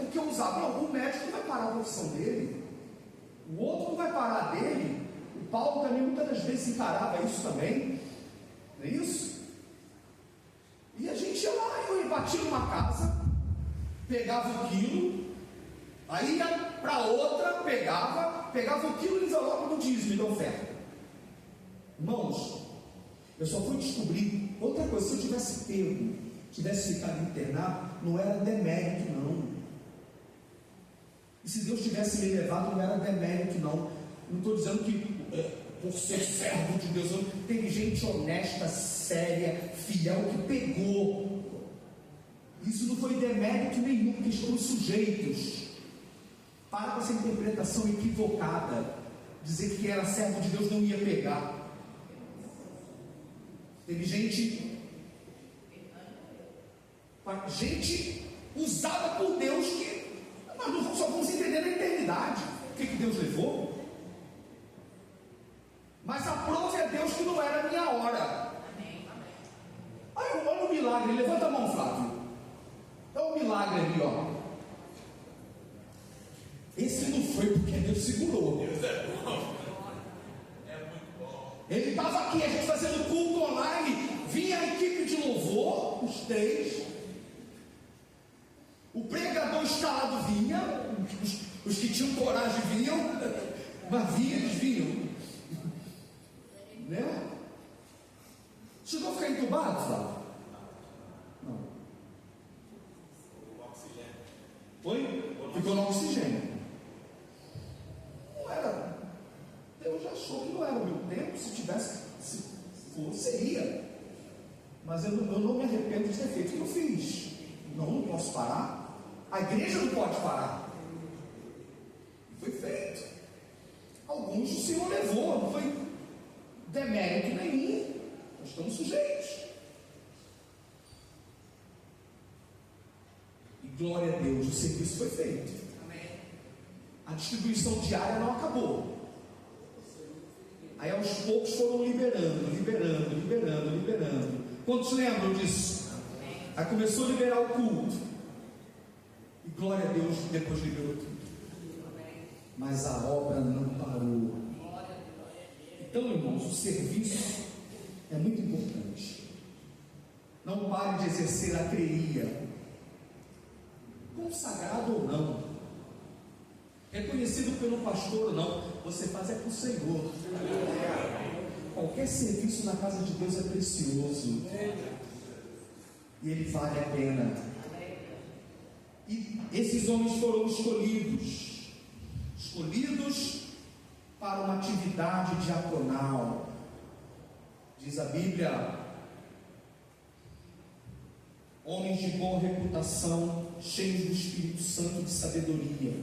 o que eu usava? Não, o médico não vai parar a profissão dele. O outro não vai parar dele. O Paulo também muitas das vezes encarava isso também. Não é isso? E a gente ia lá, eu batia numa casa, pegava o quilo, Aí ia para outra, pegava o quilo de envelope do dízimo e da oferta. Irmãos, eu só fui descobrir outra coisa. Se eu tivesse pego, tivesse ficado internado, não era demérito não. E se Deus tivesse me levado, não era demérito não. Não estou dizendo que por ser servo de Deus, não. Teve gente honesta, séria, fiel, que pegou. Isso não foi demérito nenhum, porque estamos sujeitos. Para com essa interpretação equivocada, dizer que era servo de Deus não ia pegar. Teve gente usada por Deus que nós só vamos entender na eternidade o que Deus levou. Mas a prova é Deus que não era a minha hora. Aí olha o milagre, levanta a mão, Flávio. Olha o milagre ali, ó. Esse não foi porque Deus segurou. Deus é bom. É muito bom. Ele estava aqui, a gente fazendo culto online. Vinha a equipe de louvor, os 3. O pregador instalado vinha. Os que tinham coragem vinham. Mas eles vinham. Né? Chegou a ficar entubado, Flávio? Não. Foi? Ficou no oxigênio. Não era. Deus já achou que não era o meu tempo. Se fosse, seria. Mas eu não me arrependo de ter feito o que eu fiz. Não posso parar. A igreja não pode parar. Foi feito. Alguns o Senhor levou, não foi demérito nenhum. Nós estamos sujeitos. E glória a Deus, o serviço foi feito. Amém. A distribuição diária não acabou. Aí aos poucos foram liberando. Quantos lembram disso? Aí começou a liberar o culto. E glória a Deus, depois liberou tudo. Mas a obra não parou. Então, irmãos, o serviço é muito importante. Não pare de exercer a creia, consagrado ou não, reconhecido pelo pastor ou não, você faz para o Senhor. Qualquer serviço na casa de Deus é precioso e ele vale a pena. E esses homens foram escolhidos para uma atividade diaconal. Diz a Bíblia: homens de boa reputação, cheios do Espírito Santo e de sabedoria.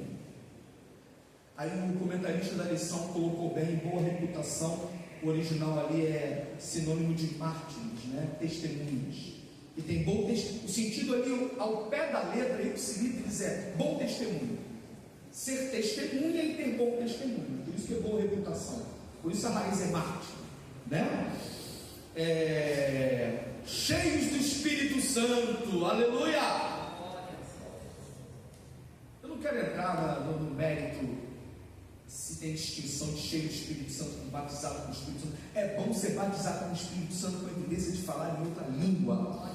Aí o comentarista da lição colocou bem: boa reputação. O original ali é sinônimo de mártires, né? Testemunhas. E tem bom testemunho. O sentido ali, ao pé da letra, ipsilíteres, é bom testemunho. Ser testemunha e ter bom testemunho. Por isso que é boa reputação. Por isso a raiz é mártir, né? Cheios do Espírito Santo. Aleluia! Eu não quero entrar no mérito se tem distinção de cheio do Espírito Santo com batizado com o Espírito Santo. É bom ser batizado com o Espírito Santo com a evidência de falar em outra língua.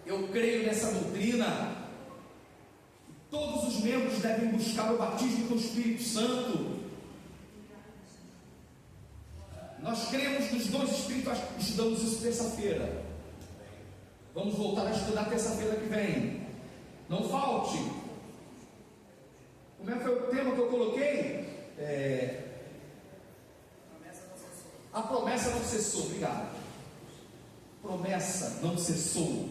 Eu creio nessa doutrina. Todos os membros devem buscar o batismo com o Espírito Santo. Nós cremos nos dons espirituais. Estudamos isso terça-feira. Vamos voltar a estudar terça-feira que vem. Não falte. Como é que foi o tema que eu coloquei? A promessa não cessou. Obrigado. Promessa não cessou.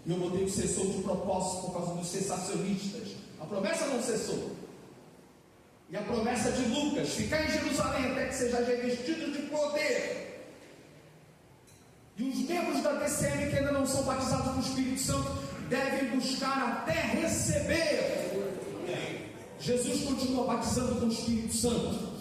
E eu botei o cessou de propósito por causa dos cessacionistas. A promessa não cessou. E a promessa de Lucas: ficar em Jerusalém até que seja revestido de poder. E os membros da TCM que ainda não são batizados com o Espírito Santo devem buscar até receber. Jesus continua batizando com o Espírito Santo.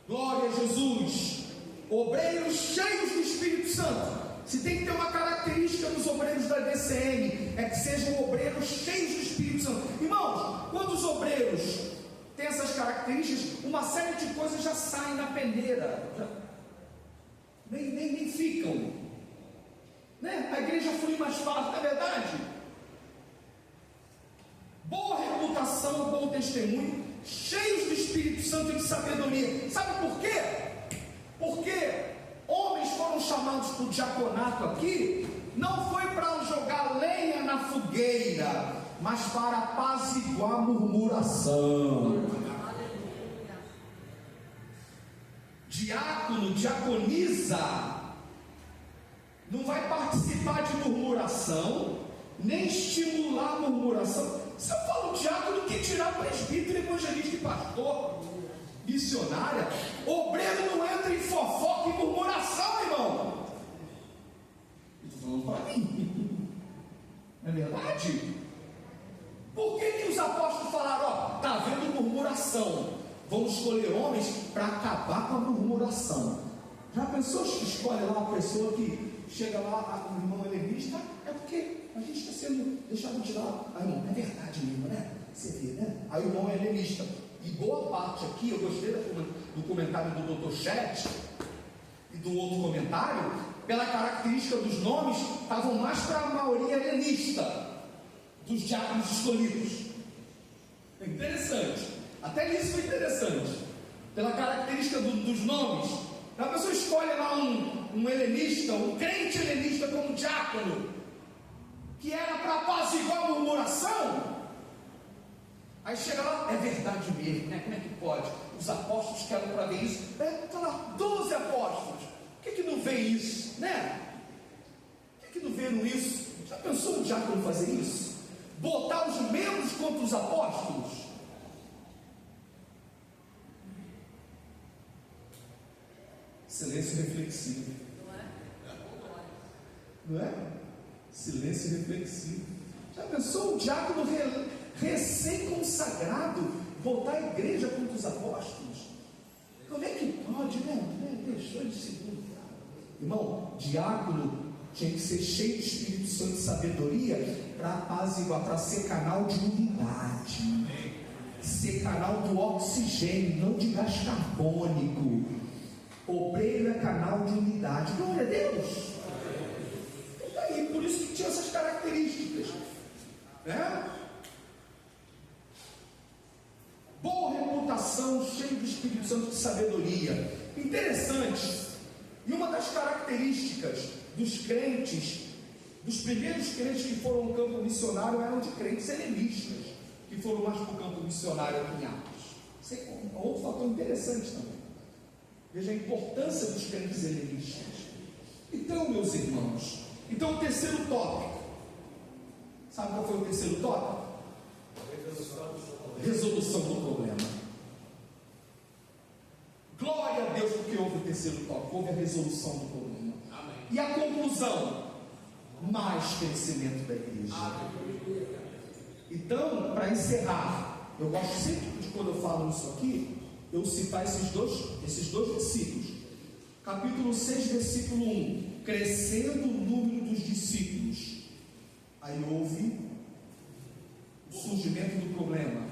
Glória a Jesus. Obreiros cheios do Espírito Santo. Se tem que ter uma característica dos obreiros da DCM, é que sejam obreiros cheios do Espírito Santo. Irmãos, quando os obreiros têm essas características, uma série de coisas já saem na peneira, nem ficam, né? A igreja flui mais fácil, não é verdade? Boa reputação testemunho, cheios do Espírito Santo e de sabedoria. Sabe por quê? Porque homens foram chamados para o diaconato aqui, não foi para jogar lenha na fogueira, mas para apaziguar a murmuração. Diácono, diaconisa, não vai participar de murmuração, nem estimular a murmuração. Se eu falo diácono, que tirar presbítero, evangelista e pastor, missionária, obreiro não entra em fofoca e murmuração, irmão. Estou falando para mim, não é verdade? Por que os apóstolos falaram, ó, está havendo murmuração, vamos escolher homens para acabar com a murmuração? Já pensou que escolhe lá uma pessoa que chega lá, o irmão helenista, é porque a gente está sendo deixado de lado. Aí, irmão, é verdade mesmo, né? Você vê, né? Aí o irmão é helenista. E boa parte aqui, eu gostei do comentário do Dr. Chet e do outro comentário, pela característica dos nomes, estavam mais para a maioria helenista dos diáconos escolhidos. Interessante. Até nisso foi interessante. Pela característica dos nomes, a pessoa escolhe lá um helenista, um crente helenista como diácono, que era para apaziguar a murmuração. Aí chega lá, é verdade mesmo, né? Como é que pode? Os apóstolos querem para ver isso. Está lá, 12 apóstolos. Por que não vê isso, né? Por que não vê isso? Já pensou o diácono fazer isso? Botar os membros contra os apóstolos? Silêncio reflexivo. Não é? Silêncio reflexivo. Já pensou o diácono recém-consagrado botar a igreja contra os apóstolos? Como é que pode, né? Deixou de segundo. Irmão, diácono tinha que ser cheio de Espírito Santo e sabedoria para apaziguar, para ser canal de unidade, ser canal do oxigênio, não de gás carbônico. Obreiro é canal de unidade. Glória a Deus. Então, aí, por isso que tinha essas características, né? Boa reputação, cheio do Espírito Santo de sabedoria. Interessante. E uma das características dos crentes, dos primeiros crentes que foram ao campo missionário, eram de crentes helenistas, que foram mais para o campo missionário aqui em Atos. Isso é outro fator interessante também. Veja a importância dos crentes helenistas. Então, meus irmãos, o terceiro tópico. Sabe qual foi o terceiro tópico? Resolução do problema. Glória a Deus, porque houve o terceiro tópico, houve a resolução do problema. Amém. E a conclusão? Mais crescimento da igreja. Amém. Então, para encerrar, eu gosto sempre de, quando eu falo isso aqui, eu citar esses dois versículos. Capítulo 6, versículo 1. Crescendo o número dos discípulos. Aí houve o surgimento do problema,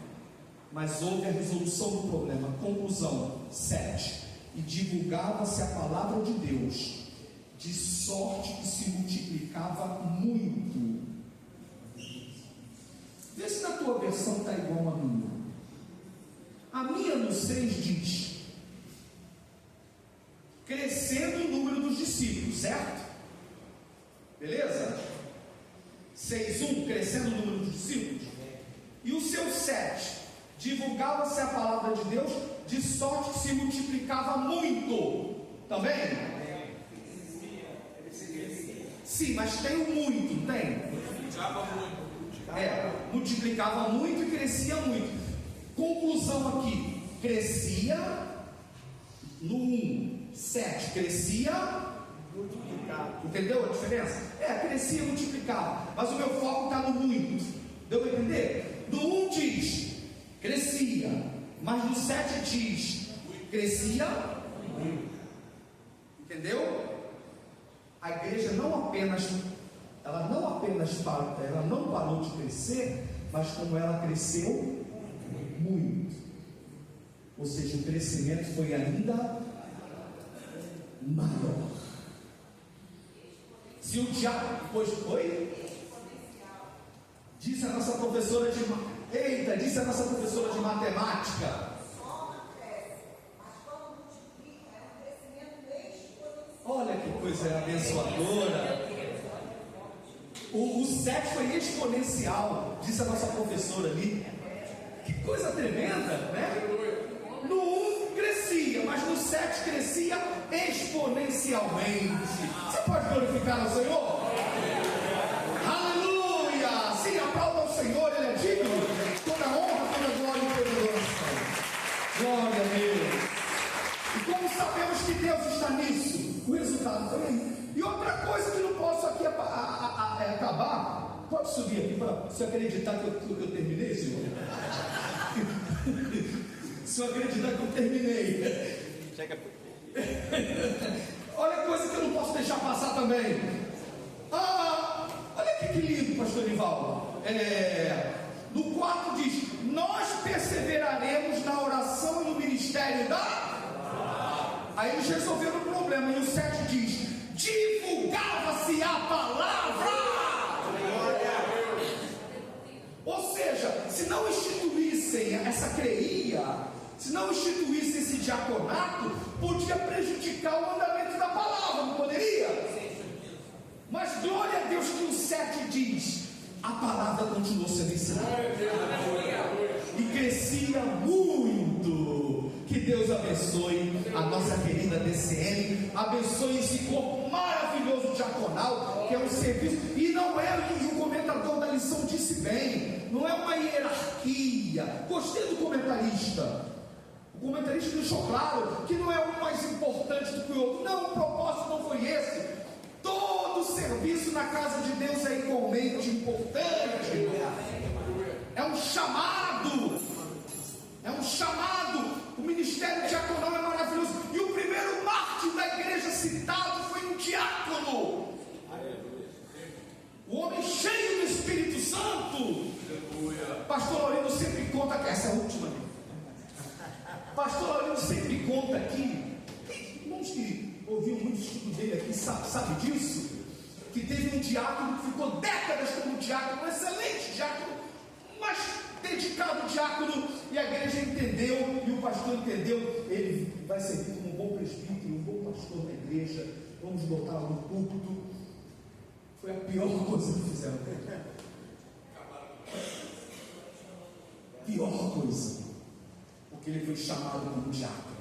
mas houve a resolução do problema. Conclusão 7. E divulgava-se a palavra de Deus, de sorte que se multiplicava muito. Vê se na tua versão está igual a minha. A minha no 6 diz: crescendo o número dos discípulos, certo? Beleza? 6:1, crescendo o número dos discípulos. E o seu 7, divulgava-se a palavra de Deus, de sorte que se multiplicava muito. Também? Sim, mas tem o muito, não tem? Multiplicava muito e crescia muito. Conclusão aqui: crescia no 1, 7, crescia multiplicava. Entendeu a diferença? Crescia e multiplicava, mas o meu foco está no muito. Deu para entender? No 1 diz crescia, mas no 7 diz crescia muito. Entendeu? A igreja não parou de crescer, mas como ela cresceu muito, ou seja, o crescimento foi ainda maior. Se o diabo depois foi, diz a nossa professora de Eita, disse a nossa professora de matemática. Olha que coisa abençoadora. O 7 foi exponencial, disse a nossa professora ali. Que coisa tremenda, né? No 1 crescia, mas no 7 crescia exponencialmente. Você pode glorificar ao Senhor? Aleluia! Sim, aplauda ao Senhor, Ele é digno. Toda honra, toda glória e toda adoração. Glória a Deus. E como sabemos que Deus está nisso? O resultado também. E outra coisa que não posso aqui acabar. Pode subir aqui para você acreditar que eu terminei, Senhor? Se eu acreditar que eu terminei. Olha a coisa que eu não posso deixar passar também. Olha aqui que lindo, pastor Nivaldo. No 4 diz: nós perseveraremos na oração e no ministério da. Aí eles resolveram o problema. E o 7 diz: divulgava-se a palavra. Ou seja, se não instituíssem essa creia, se não instituíssem esse diaconato, podia prejudicar o andamento da palavra, não poderia? Mas glória a Deus que o 7 diz: a palavra continuou sendo ensinada e crescia muito. Que Deus abençoe a nossa querida DCM, abençoe esse corpo maravilhoso diaconal, que é um serviço, e não é, e o comentador da lição disse bem, não é uma hierarquia. Gostei do comentarista. O comentarista deixou claro que não é um mais importante do que o outro. Não, o propósito não foi esse. Todo serviço na casa de Deus é igualmente importante. É um chamado. É um chamado. O ministério diaconal é maravilhoso. E o primeiro mártir da igreja citado foi um diácono. O homem cheio do Espírito Santo. Pastor Laurino sempre conta que essa é a última. Pastor Laurino sempre conta aqui. Irmãos que ouviram muito estudo dele aqui, sabe disso? Que teve um diácono que ficou décadas como diácono, um excelente diácono, mas dedicado diácono, e a igreja entendeu, e o pastor entendeu, ele vai servir como um bom presbítero, um bom pastor na igreja, vamos botá-lo no púlpito. Foi a pior coisa que fizeram. Pior coisa, porque ele foi chamado como diácono.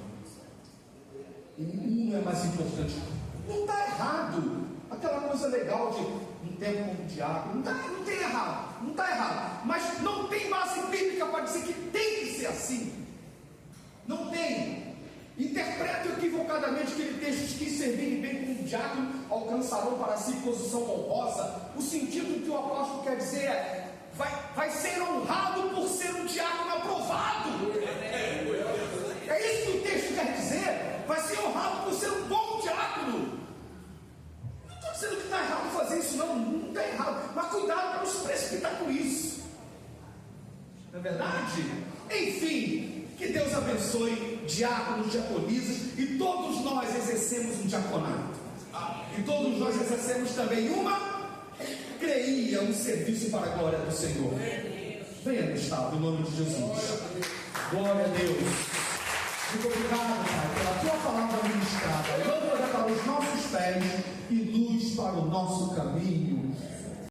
E não é mais importante. Não está errado. Aquela coisa legal de um tempo como diácono, não tem errado, não está errado, mas não tem base bíblica para dizer que tem que ser assim. Não tem. Interpretam equivocadamente aquele texto que servirem bem como diácono alcançarão para si posição honrosa. O sentido que o apóstolo quer dizer é: vai ser honrado por ser um diácono aprovado. É isso que o texto quer dizer. Vai ser honrado por ser um bom diácono. Não estou dizendo que está errado fazer isso, não está errado, mas cuidado para não se precipitar com isso. Não é verdade? Enfim, que Deus abençoe diáconos, diaconisas, e todos nós exercemos um diaconato, e todos nós exercemos também uma creia, um serviço para a glória do Senhor. Venha, Gustavo, em nome de Jesus. Glória a Deus. Muito obrigado, Pai, pela tua palavra ministrada. Lâmpada para os nossos pés e luz para o nosso caminho.